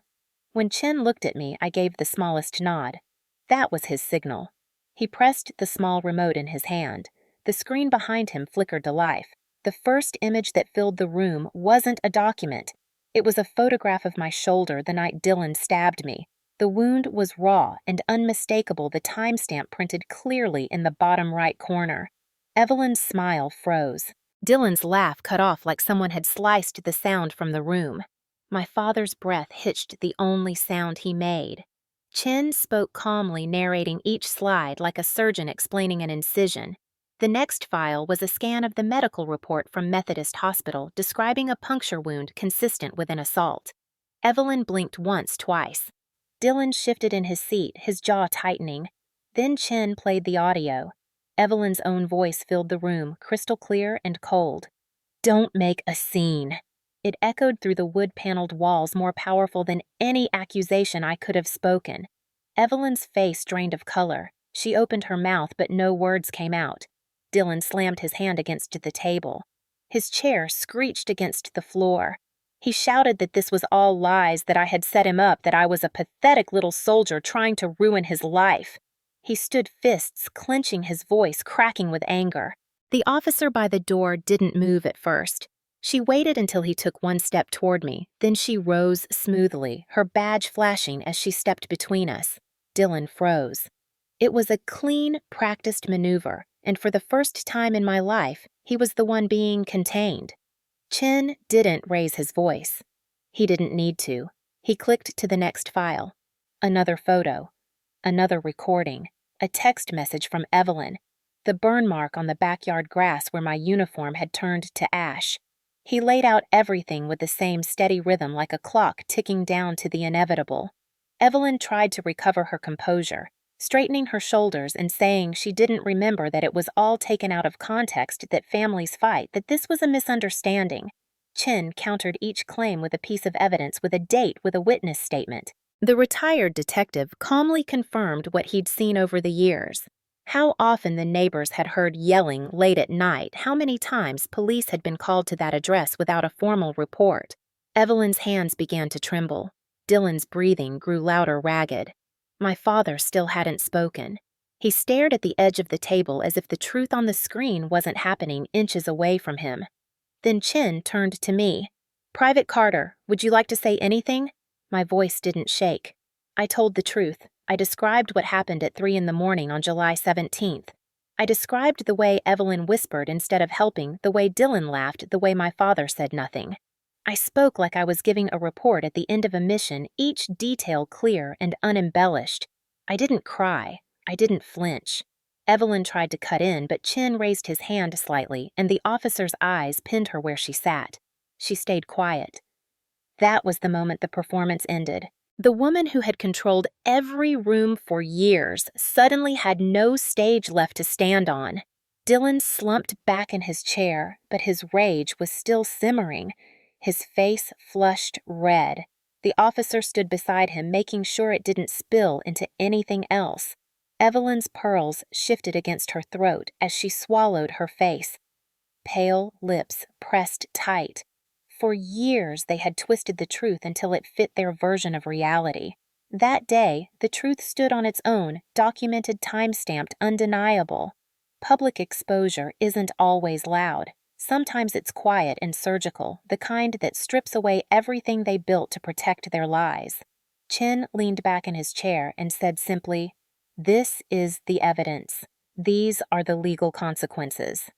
When Chin looked at me, I gave the smallest nod. That was his signal. He pressed the small remote in his hand. The screen behind him flickered to life. The first image that filled the room wasn't a document. It was a photograph of my shoulder the night Dylan stabbed me. The wound was raw and unmistakable, the timestamp printed clearly in the bottom right corner. Evelyn's smile froze. Dylan's laugh cut off like someone had sliced the sound from the room. My father's breath hitched, the only sound he made. Chin spoke calmly, narrating each slide like a surgeon explaining an incision. The next file was a scan of the medical report from Methodist Hospital describing a puncture wound consistent with an assault. Evelyn blinked once, twice. Dylan shifted in his seat, his jaw tightening. Then Chin played the audio. Evelyn's own voice filled the room, crystal clear and cold. "Don't make a scene." It echoed through the wood-paneled walls, more powerful than any accusation I could have spoken. Evelyn's face drained of color. She opened her mouth, but no words came out. Dylan slammed his hand against the table. His chair screeched against the floor. He shouted that this was all lies, that I had set him up, that I was a pathetic little soldier trying to ruin his life. He stood, fists clenching, his voice cracking with anger. The officer by the door didn't move at first. She waited until he took one step toward me, then she rose smoothly, her badge flashing as she stepped between us. Dylan froze. It was a clean, practiced maneuver, and for the first time in my life, he was the one being contained. Chin didn't raise his voice. He didn't need to. He clicked to the next file. Another photo. Another recording. A text message from Evelyn. The burn mark on the backyard grass where my uniform had turned to ash. He laid out everything with the same steady rhythm, like a clock ticking down to the inevitable. Evelyn tried to recover her composure, straightening her shoulders and saying she didn't remember, that it was all taken out of context, that families fight, that this was a misunderstanding. Chin countered each claim with a piece of evidence, with a date, with a witness statement. The retired detective calmly confirmed what he'd seen over the years. How often the neighbors had heard yelling late at night, how many times police had been called to that address without a formal report. Evelyn's hands began to tremble. Dylan's breathing grew louder, ragged. My father still hadn't spoken. He stared at the edge of the table as if the truth on the screen wasn't happening inches away from him. Then Chin turned to me. "Private Carter, would you like to say anything?" My voice didn't shake. I told the truth. I described what happened at 3 in the morning on July 17th. I described the way Evelyn whispered instead of helping, the way Dylan laughed, the way my father said nothing. I spoke like I was giving a report at the end of a mission, each detail clear and unembellished. I didn't cry. I didn't flinch. Evelyn tried to cut in, but Chin raised his hand slightly, and the officer's eyes pinned her where she sat. She stayed quiet. That was the moment the performance ended. The woman who had controlled every room for years suddenly had no stage left to stand on. Dylan slumped back in his chair, but his rage was still simmering. His face flushed red. The officer stood beside him, making sure it didn't spill into anything else. Evelyn's pearls shifted against her throat as she swallowed her face. Pale lips pressed tight. For years they had twisted the truth until it fit their version of reality. That day, the truth stood on its own, documented, time-stamped, undeniable. Public exposure isn't always loud. Sometimes it's quiet and surgical, the kind that strips away everything they built to protect their lies. Chin leaned back in his chair and said simply, "This is the evidence. These are the legal consequences."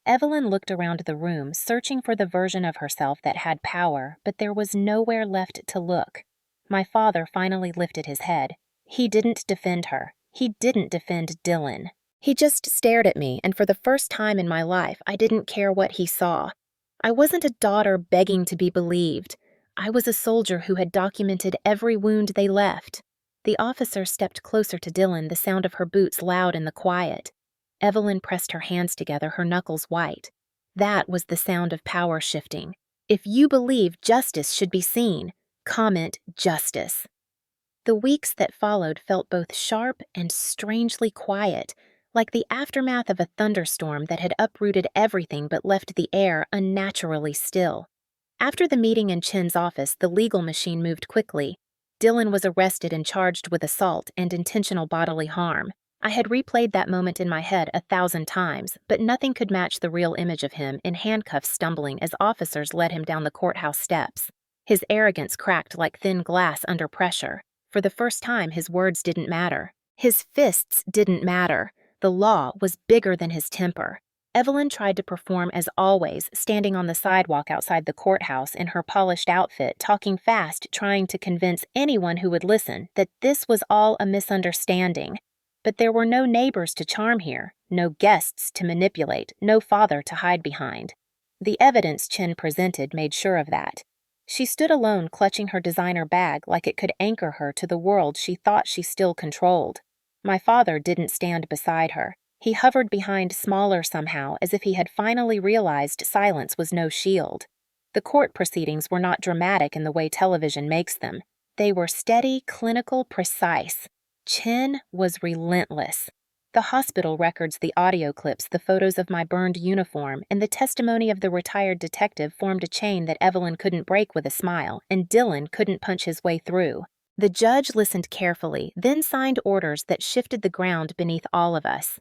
Evelyn looked around the room, searching for the version of herself that had power, but there was nowhere left to look. My father finally lifted his head. He didn't defend her. He didn't defend Dylan. He just stared at me, and for the first time in my life, I didn't care what he saw. I wasn't a daughter begging to be believed. I was a soldier who had documented every wound they left. The officer stepped closer to Dylan, the sound of her boots loud in the quiet. Evelyn pressed her hands together, her knuckles white. That was the sound of power shifting. If you believe justice should be seen, comment justice. The weeks that followed felt both sharp and strangely quiet, like the aftermath of a thunderstorm that had uprooted everything but left the air unnaturally still. After the meeting in Chin's office, the legal machine moved quickly. Dylan was arrested and charged with assault and intentional bodily harm. I had replayed that moment in my head 1,000 times, but nothing could match the real image of him in handcuffs stumbling as officers led him down the courthouse steps. His arrogance cracked like thin glass under pressure. For the first time, his words didn't matter. His fists didn't matter. The law was bigger than his temper. Evelyn tried to perform as always, standing on the sidewalk outside the courthouse in her polished outfit, talking fast, trying to convince anyone who would listen that this was all a misunderstanding. But there were no neighbors to charm here, no guests to manipulate, no father to hide behind. The evidence Chin presented made sure of that. She stood alone, clutching her designer bag like it could anchor her to the world she thought she still controlled. My father didn't stand beside her. He hovered behind, smaller somehow, as if he had finally realized silence was no shield. The court proceedings were not dramatic in the way television makes them. They were steady, clinical, precise. Chin was relentless. The hospital records, the audio clips, the photos of my burned uniform, and the testimony of the retired detective formed a chain that Evelyn couldn't break with a smile, and Dylan couldn't punch his way through. The judge listened carefully, then signed orders that shifted the ground beneath all of us.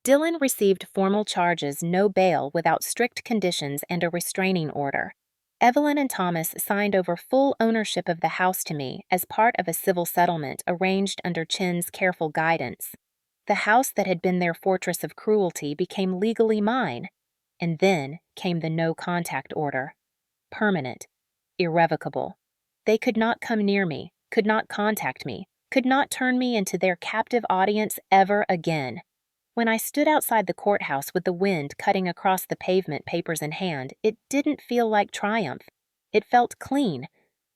Dylan received formal charges, no bail, without strict conditions and a restraining order. Evelyn and Thomas signed over full ownership of the house to me as part of a civil settlement arranged under Chin's careful guidance. The house that had been their fortress of cruelty became legally mine. And then came the no-contact order. Permanent. Irrevocable. They could not come near me, could not contact me, could not turn me into their captive audience ever again. When I stood outside the courthouse with the wind cutting across the pavement, papers in hand, it didn't feel like triumph. It felt clean,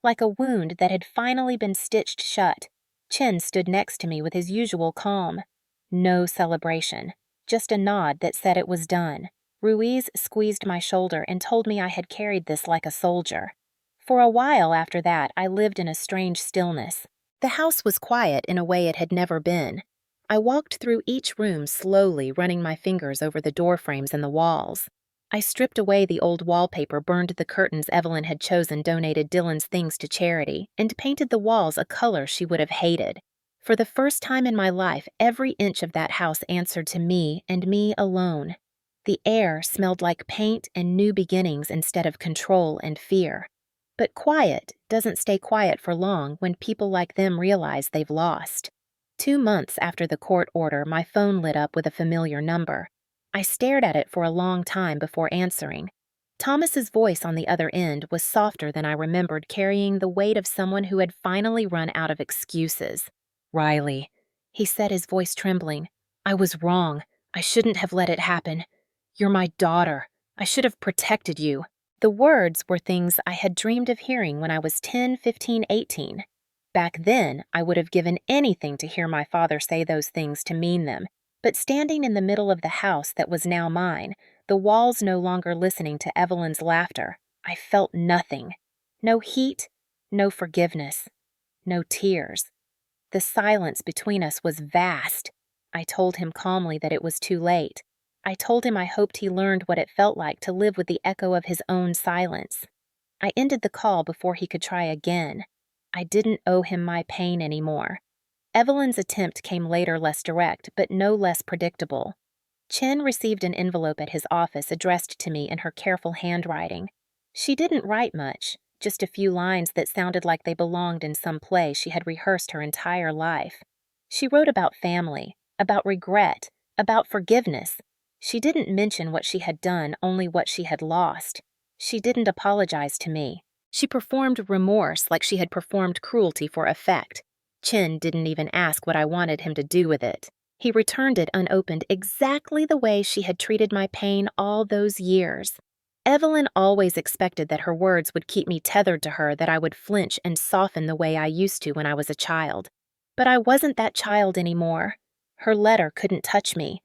like a wound that had finally been stitched shut. Chin stood next to me with his usual calm. No celebration, just a nod that said it was done. Ruiz squeezed my shoulder and told me I had carried this like a soldier. For a while after that, I lived in a strange stillness. The house was quiet in a way it had never been. I walked through each room slowly, running my fingers over the door frames and the walls. I stripped away the old wallpaper, burned the curtains Evelyn had chosen, donated Dylan's things to charity, and painted the walls a color she would have hated. For the first time in my life, every inch of that house answered to me and me alone. The air smelled like paint and new beginnings instead of control and fear. But quiet doesn't stay quiet for long when people like them realize they've lost. 2 months after the court order, my phone lit up with a familiar number. I stared at it for a long time before answering. Thomas's voice on the other end was softer than I remembered, carrying the weight of someone who had finally run out of excuses. "Riley," he said, his voice trembling. "I was wrong. I shouldn't have let it happen. You're my daughter. I should have protected you." The words were things I had dreamed of hearing when I was 10, 15, 18. Back then, I would have given anything to hear my father say those things, to mean them. But standing in the middle of the house that was now mine, the walls no longer listening to Evelyn's laughter, I felt nothing. No heat, no forgiveness, no tears. The silence between us was vast. I told him calmly that it was too late. I told him I hoped he learned what it felt like to live with the echo of his own silence. I ended the call before he could try again. I didn't owe him my pain anymore. Evelyn's attempt came later, less direct, but no less predictable. Chen received an envelope at his office addressed to me in her careful handwriting. She didn't write much, just a few lines that sounded like they belonged in some play she had rehearsed her entire life. She wrote about family, about regret, about forgiveness. She didn't mention what she had done, only what she had lost. She didn't apologize to me. She performed remorse like she had performed cruelty for effect. Chen didn't even ask what I wanted him to do with it. He returned it unopened, exactly the way she had treated my pain all those years. Evelyn always expected that her words would keep me tethered to her, that I would flinch and soften the way I used to when I was a child. But I wasn't that child anymore. Her letter couldn't touch me.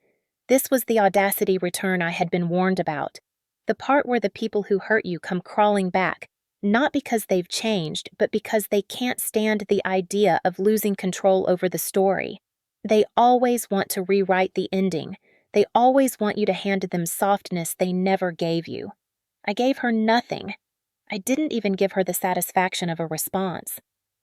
This was the audacity return I had been warned about. The part where the people who hurt you come crawling back, not because they've changed, but because they can't stand the idea of losing control over the story. They always want to rewrite the ending. They always want you to hand them softness they never gave you. I gave her nothing. I didn't even give her the satisfaction of a response.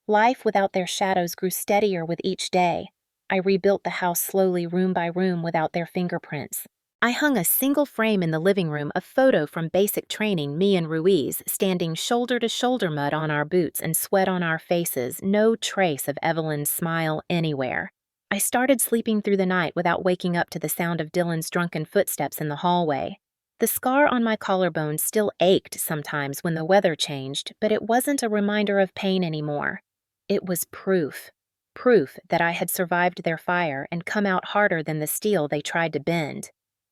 Life without their shadows grew steadier with each day. I rebuilt the house slowly, room by room, without their fingerprints. I hung a single frame in the living room, a photo from basic training, me and Ruiz, standing shoulder to shoulder, mud on our boots and sweat on our faces, no trace of Evelyn's smile anywhere. I started sleeping through the night without waking up to the sound of Dylan's drunken footsteps in the hallway. The scar on my collarbone still ached sometimes when the weather changed, but it wasn't a reminder of pain anymore. It was proof. Proof that I had survived their fire and come out harder than the steel they tried to bend.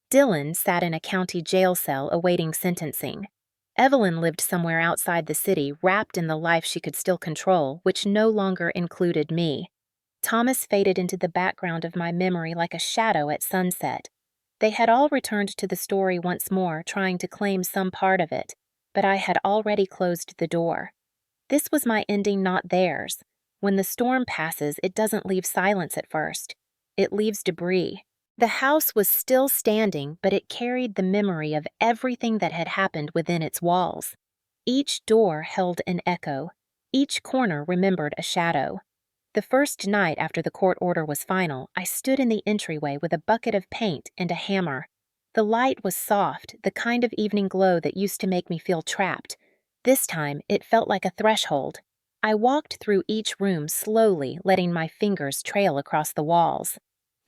Dylan sat in a county jail cell awaiting sentencing. Evelyn lived somewhere outside the city, wrapped in the life she could still control, which no longer included me. Thomas faded into the background of my memory like a shadow at sunset. They had all returned to the story once more, trying to claim some part of it, but I had already closed the door. This was my ending, not theirs. When the storm passes, it doesn't leave silence at first. It leaves debris. The house was still standing, but it carried the memory of everything that had happened within its walls. Each door held an echo. Each corner remembered a shadow. The first night after the court order was final, I stood in the entryway with a bucket of paint and a hammer. The light was soft, the kind of evening glow that used to make me feel trapped. This time, it felt like a threshold. I walked through each room slowly, letting my fingers trail across the walls.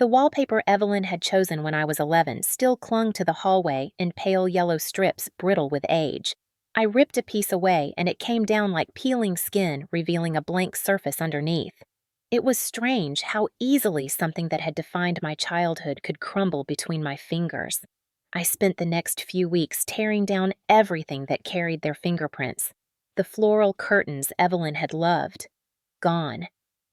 The wallpaper Evelyn had chosen when I was 11 still clung to the hallway in pale yellow strips brittle with age. I ripped a piece away and it came down like peeling skin, revealing a blank surface underneath. It was strange how easily something that had defined my childhood could crumble between my fingers. I spent the next few weeks tearing down everything that carried their fingerprints. The floral curtains Evelyn had loved. Gone.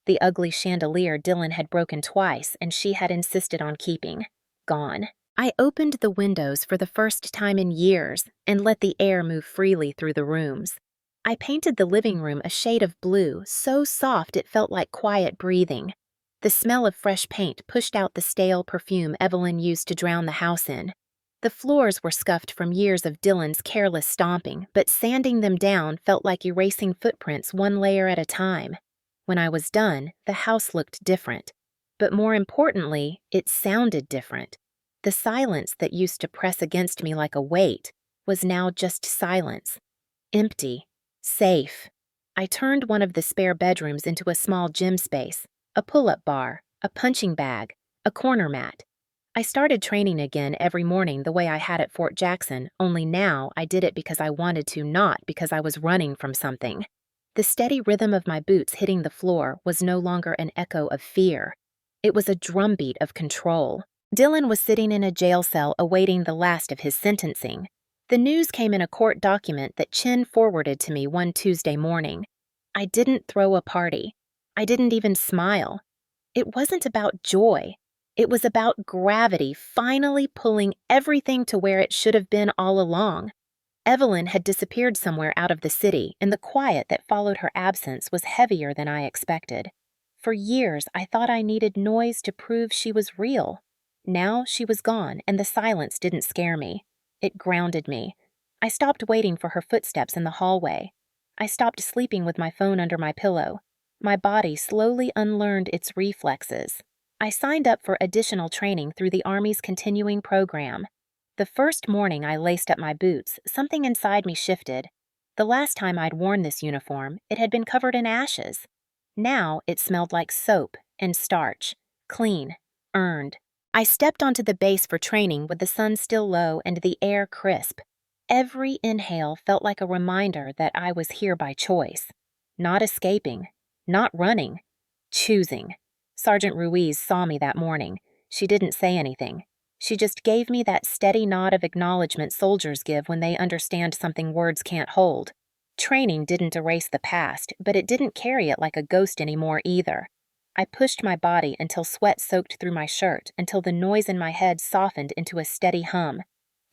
The ugly chandelier Dylan had broken twice and she had insisted on keeping. Gone. I opened the windows for the first time in years and let the air move freely through the rooms. I painted the living room a shade of blue, so soft it felt like quiet breathing. The smell of fresh paint pushed out the stale perfume Evelyn used to drown the house in. The floors were scuffed from years of Dylan's careless stomping, but sanding them down felt like erasing footprints one layer at a time. When I was done, the house looked different. But more importantly, it sounded different. The silence that used to press against me like a weight was now just silence. Empty. Safe. I turned one of the spare bedrooms into a small gym space, a pull-up bar, a punching bag, a corner mat. I started training again every morning the way I had at Fort Jackson, only now I did it because I wanted to, not because I was running from something. The steady rhythm of my boots hitting the floor was no longer an echo of fear. It was a drumbeat of control. Dylan was sitting in a jail cell awaiting the last of his sentencing. The news came in a court document that Chin forwarded to me one Tuesday morning. I didn't throw a party. I didn't even smile. It wasn't about joy. It was about gravity finally pulling everything to where it should have been all along. Evelyn had disappeared somewhere out of the city, and the quiet that followed her absence was heavier than I expected. For years, I thought I needed noise to prove she was real. Now she was gone, and the silence didn't scare me. It grounded me. I stopped waiting for her footsteps in the hallway. I stopped sleeping with my phone under my pillow. My body slowly unlearned its reflexes. I signed up for additional training through the Army's continuing program. The first morning I laced up my boots, something inside me shifted. The last time I'd worn this uniform, it had been covered in ashes. Now it smelled like soap and starch, clean, earned. I stepped onto the base for training with the sun still low and the air crisp. Every inhale felt like a reminder that I was here by choice. Not escaping, not running, choosing. Sergeant Ruiz saw me that morning. She didn't say anything. She just gave me that steady nod of acknowledgement soldiers give when they understand something words can't hold. Training didn't erase the past, but it didn't carry it like a ghost anymore either. I pushed my body until sweat soaked through my shirt, until the noise in my head softened into a steady hum.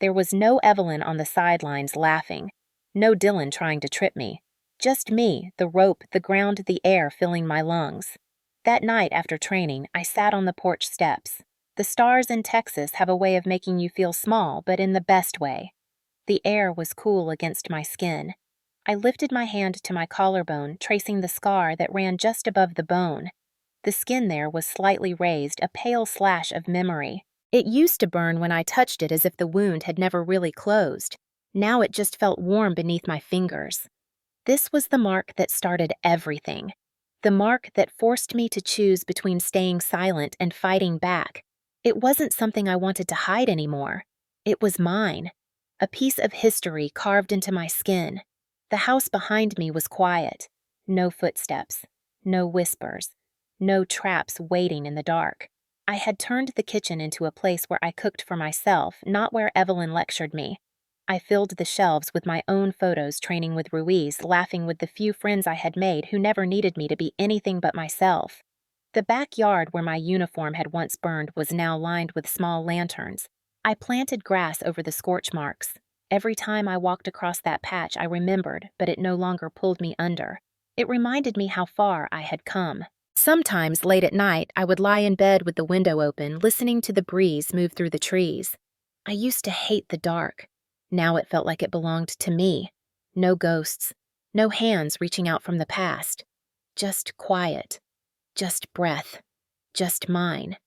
There was no Evelyn on the sidelines laughing. No Dylan trying to trip me. Just me, the rope, the ground, the air filling my lungs. That night after training, I sat on the porch steps. The stars in Texas have a way of making you feel small, but in the best way. The air was cool against my skin. I lifted my hand to my collarbone, tracing the scar that ran just above the bone. The skin there was slightly raised, a pale slash of memory. It used to burn when I touched it as if the wound had never really closed. Now it just felt warm beneath my fingers. This was the mark that started everything. The mark that forced me to choose between staying silent and fighting back. It wasn't something I wanted to hide anymore. It was mine. A piece of history carved into my skin. The house behind me was quiet. No footsteps. No whispers. No traps waiting in the dark. I had turned the kitchen into a place where I cooked for myself, not where Evelyn lectured me. I filled the shelves with my own photos training with Ruiz, laughing with the few friends I had made who never needed me to be anything but myself. The backyard where my uniform had once burned was now lined with small lanterns. I planted grass over the scorch marks. Every time I walked across that patch I remembered, but it no longer pulled me under. It reminded me how far I had come. Sometimes, late at night, I would lie in bed with the window open, listening to the breeze move through the trees. I used to hate the dark. Now it felt like it belonged to me. No ghosts. No hands reaching out from the past. Just quiet. Just breath. Just mine.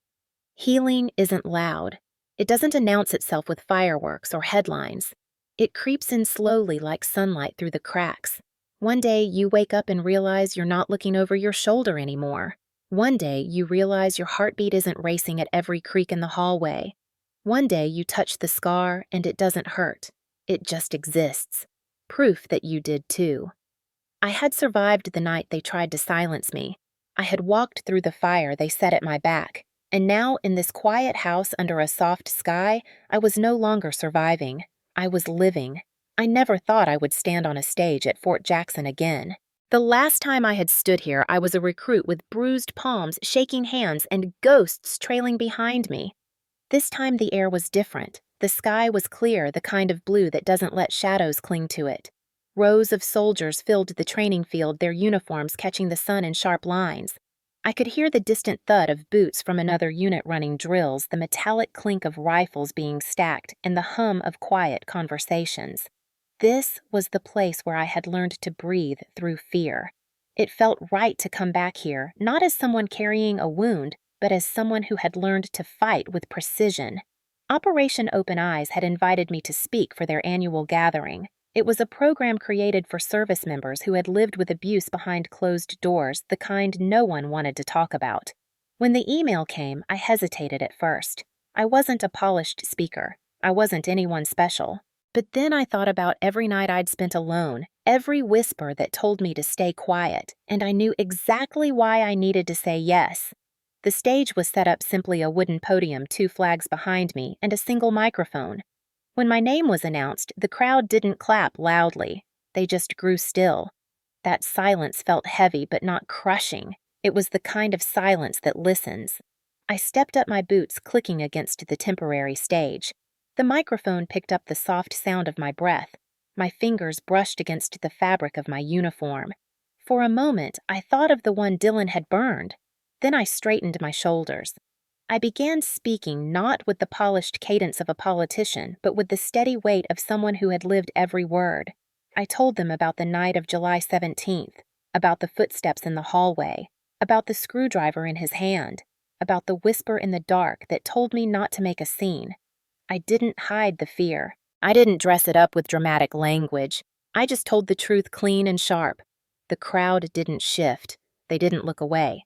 Healing isn't loud. It doesn't announce itself with fireworks or headlines. It creeps in slowly like sunlight through the cracks. One day you wake up and realize you're not looking over your shoulder anymore. One day you realize your heartbeat isn't racing at every creak in the hallway. One day you touch the scar and it doesn't hurt. It just exists. Proof that you did too. I had survived the night they tried to silence me. I had walked through the fire they set at my back. And now, in this quiet house under a soft sky, I was no longer surviving. I was living. I never thought I would stand on a stage at Fort Jackson again. The last time I had stood here, I was a recruit with bruised palms, shaking hands, and ghosts trailing behind me. This time the air was different. The sky was clear, the kind of blue that doesn't let shadows cling to it. Rows of soldiers filled the training field, their uniforms catching the sun in sharp lines. I could hear the distant thud of boots from another unit running drills, the metallic clink of rifles being stacked, and the hum of quiet conversations. This was the place where I had learned to breathe through fear. It felt right to come back here, not as someone carrying a wound, but as someone who had learned to fight with precision. Operation Open Eyes had invited me to speak for their annual gathering. It was a program created for service members who had lived with abuse behind closed doors, the kind no one wanted to talk about. When the email came, I hesitated at first. I wasn't a polished speaker. I wasn't anyone special. But then I thought about every night I'd spent alone, every whisper that told me to stay quiet, and I knew exactly why I needed to say yes. The stage was set up simply a wooden podium 2 flags behind me and a single microphone. When my name was announced, the crowd didn't clap loudly. They just grew still. That silence felt heavy but not crushing. It was the kind of silence that listens. I stepped up, my boots clicking against the temporary stage. The microphone picked up the soft sound of my breath. My fingers brushed against the fabric of my uniform. For a moment, I thought of the one Dylan had burned. Then I straightened my shoulders. I began speaking not with the polished cadence of a politician, but with the steady weight of someone who had lived every word. I told them about the night of July 17th, about the footsteps in the hallway, about the screwdriver in his hand, about the whisper in the dark that told me not to make a scene. I didn't hide the fear. I didn't dress it up with dramatic language. I just told the truth clean and sharp. The crowd didn't shift. They didn't look away.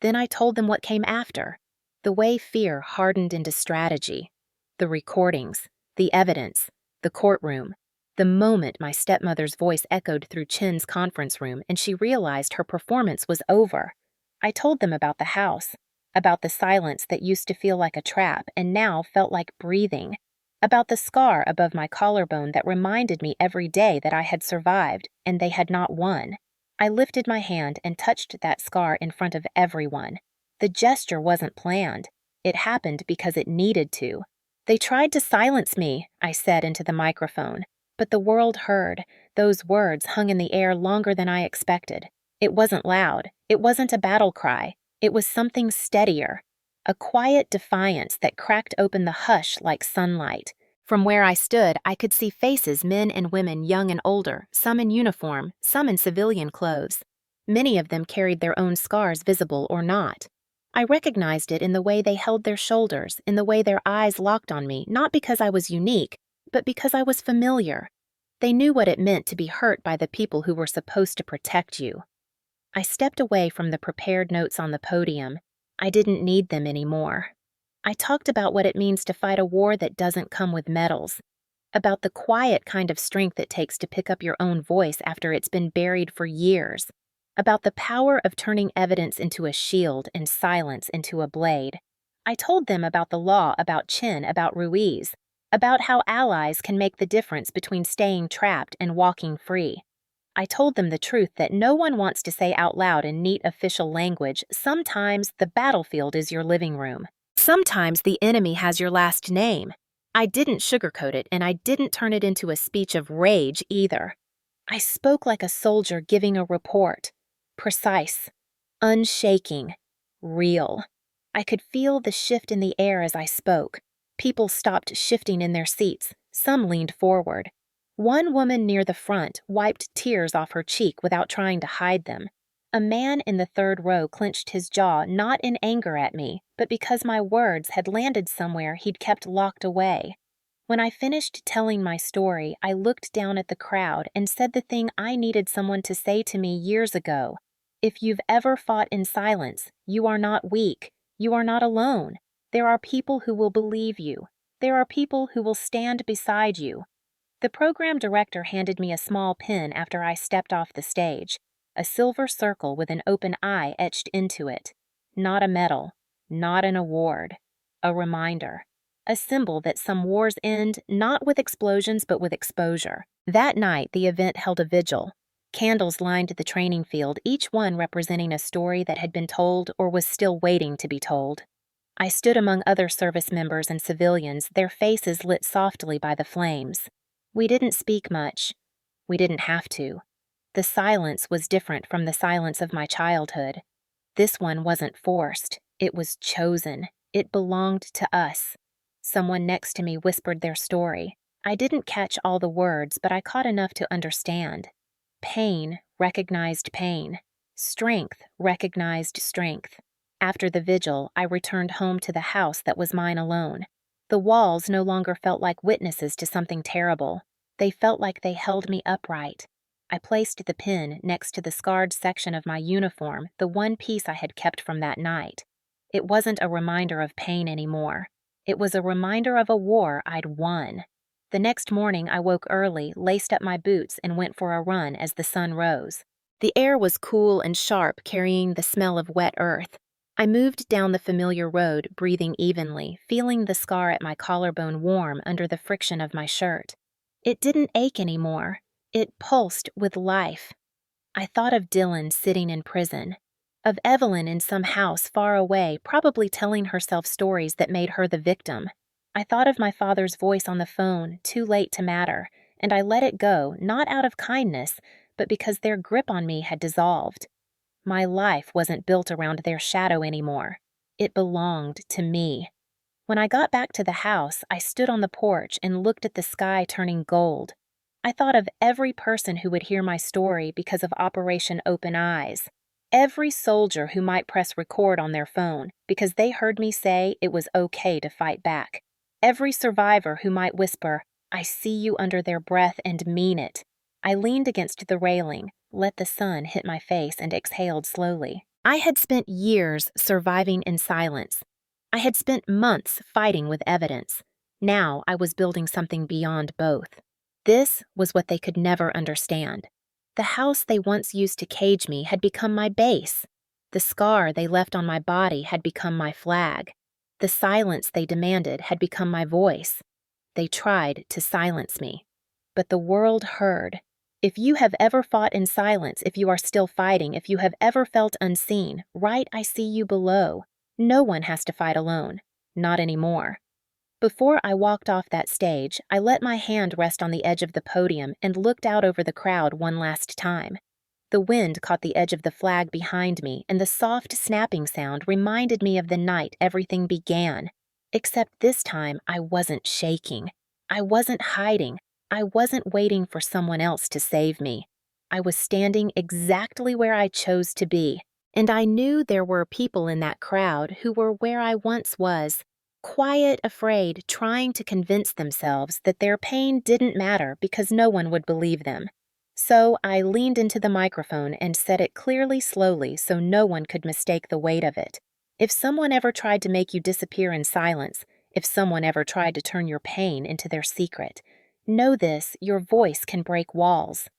Then I told them what came after. The way fear hardened into strategy. The recordings, the evidence, the courtroom. The moment my stepmother's voice echoed through Chin's conference room and she realized her performance was over. I told them about the house, about the silence that used to feel like a trap and now felt like breathing, about the scar above my collarbone that reminded me every day that I had survived and they had not won. I lifted my hand and touched that scar in front of everyone. The gesture wasn't planned. It happened because it needed to. They tried to silence me, I said into the microphone, but the world heard. Those words hung in the air longer than I expected. It wasn't loud. It wasn't a battle cry. It was something steadier. A quiet defiance that cracked open the hush like sunlight. From where I stood, I could see faces, men and women, young and older, some in uniform, some in civilian clothes. Many of them carried their own scars, visible or not. I recognized it in the way they held their shoulders, in the way their eyes locked on me, not because I was unique, but because I was familiar. They knew what it meant to be hurt by the people who were supposed to protect you. I stepped away from the prepared notes on the podium. I didn't need them anymore. I talked about what it means to fight a war that doesn't come with medals, about the quiet kind of strength it takes to pick up your own voice after it's been buried for years, about the power of turning evidence into a shield and silence into a blade. I told them about the law, about Chin, about Ruiz, about how allies can make the difference between staying trapped and walking free. I told them the truth that no one wants to say out loud in neat official language. Sometimes the battlefield is your living room. Sometimes the enemy has your last name. I didn't sugarcoat it, and I didn't turn it into a speech of rage either. I spoke like a soldier giving a report. Precise, unshaking, real. I could feel the shift in the air as I spoke. People stopped shifting in their seats. Some leaned forward. One woman near the front wiped tears off her cheek without trying to hide them. A man in the third row clenched his jaw, not in anger at me, but because my words had landed somewhere he'd kept locked away. When I finished telling my story, I looked down at the crowd and said the thing I needed someone to say to me years ago. If you've ever fought in silence, you are not weak. You are not alone. There are people who will believe you. There are people who will stand beside you. The program director handed me a small pin after I stepped off the stage, a silver circle with an open eye etched into it. Not a medal, not an award, a reminder. A symbol that some wars end not with explosions but with exposure. That night, the event held a vigil. Candles lined the training field, each one representing a story that had been told or was still waiting to be told. I stood among other service members and civilians, their faces lit softly by the flames. We didn't speak much. We didn't have to. The silence was different from the silence of my childhood. This one wasn't forced. It was chosen. It belonged to us. Someone next to me whispered their story. I didn't catch all the words, but I caught enough to understand. Pain recognized pain. Strength recognized strength. After the vigil, I returned home to the house that was mine alone. The walls no longer felt like witnesses to something terrible. They felt like they held me upright. I placed the pin next to the scarred section of my uniform, the one piece I had kept from that night. It wasn't a reminder of pain anymore. It was a reminder of a war I'd won. The next morning, I woke early, laced up my boots, and went for a run as the sun rose. The air was cool and sharp, carrying the smell of wet earth. I moved down the familiar road, breathing evenly, feeling the scar at my collarbone warm under the friction of my shirt. It didn't ache anymore. It pulsed with life. I thought of Dylan sitting in prison, of Evelyn in some house far away, probably telling herself stories that made her the victim. I thought of my father's voice on the phone, too late to matter, and I let it go, not out of kindness, but because their grip on me had dissolved. My life wasn't built around their shadow anymore. It belonged to me. When I got back to the house, I stood on the porch and looked at the sky turning gold. I thought of every person who would hear my story because of Operation Open Eyes. Every soldier who might press record on their phone because they heard me say it was okay to fight back. Every survivor who might whisper, "I see you," under their breath and mean it. I leaned against the railing, let the sun hit my face, and exhaled slowly. I had spent years surviving in silence. I had spent months fighting with evidence. Now I was building something beyond both. This was what they could never understand. The house they once used to cage me had become my base. The scar they left on my body had become my flag. The silence they demanded had become my voice. They tried to silence me. But the world heard. If you have ever fought in silence, if you are still fighting, if you have ever felt unseen, write "I see you" below. No one has to fight alone. Not anymore. Before I walked off that stage, I let my hand rest on the edge of the podium and looked out over the crowd one last time. The wind caught the edge of the flag behind me, and the soft snapping sound reminded me of the night everything began. Except this time, I wasn't shaking. I wasn't hiding. I wasn't waiting for someone else to save me. I was standing exactly where I chose to be, and I knew there were people in that crowd who were where I once was. Quiet, afraid, trying to convince themselves that their pain didn't matter because no one would believe them. So I leaned into the microphone and said it clearly, slowly, so no one could mistake the weight of it. If someone ever tried to make you disappear in silence, if someone ever tried to turn your pain into their secret, know this: your voice can break walls.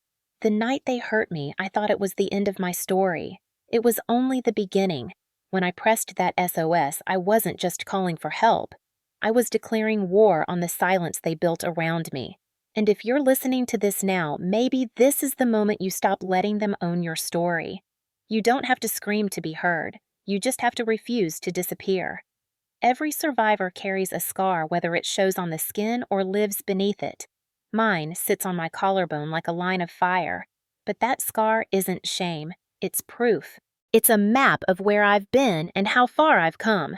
The night they hurt me, I thought it was the end of my story. It was only the beginning. When I pressed that SOS, I wasn't just calling for help. I was declaring war on the silence they built around me. And if you're listening to this now, maybe this is the moment you stop letting them own your story. You don't have to scream to be heard. You just have to refuse to disappear. Every survivor carries a scar, whether it shows on the skin or lives beneath it. Mine sits on my collarbone like a line of fire. But that scar isn't shame. It's proof. It's a map of where I've been and how far I've come.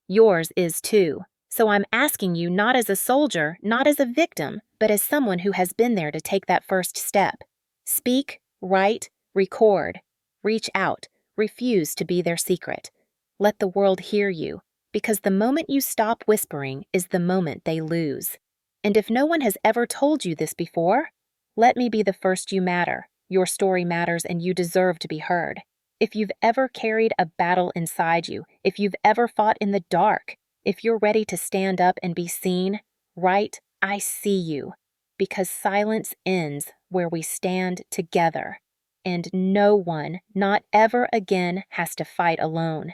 Yours is too. So I'm asking you, not as a soldier, not as a victim, but as someone who has been there to take that first step. Speak, write, record. Reach out. Refuse to be their secret. Let the world hear you, because the moment you stop whispering is the moment they lose. And if no one has ever told you this before, let me be the first. You matter. Your story matters, and you deserve to be heard. If you've ever carried a battle inside you, if you've ever fought in the dark, if you're ready to stand up and be seen, write "I see you," because silence ends where we stand together, and no one, not ever again, has to fight alone.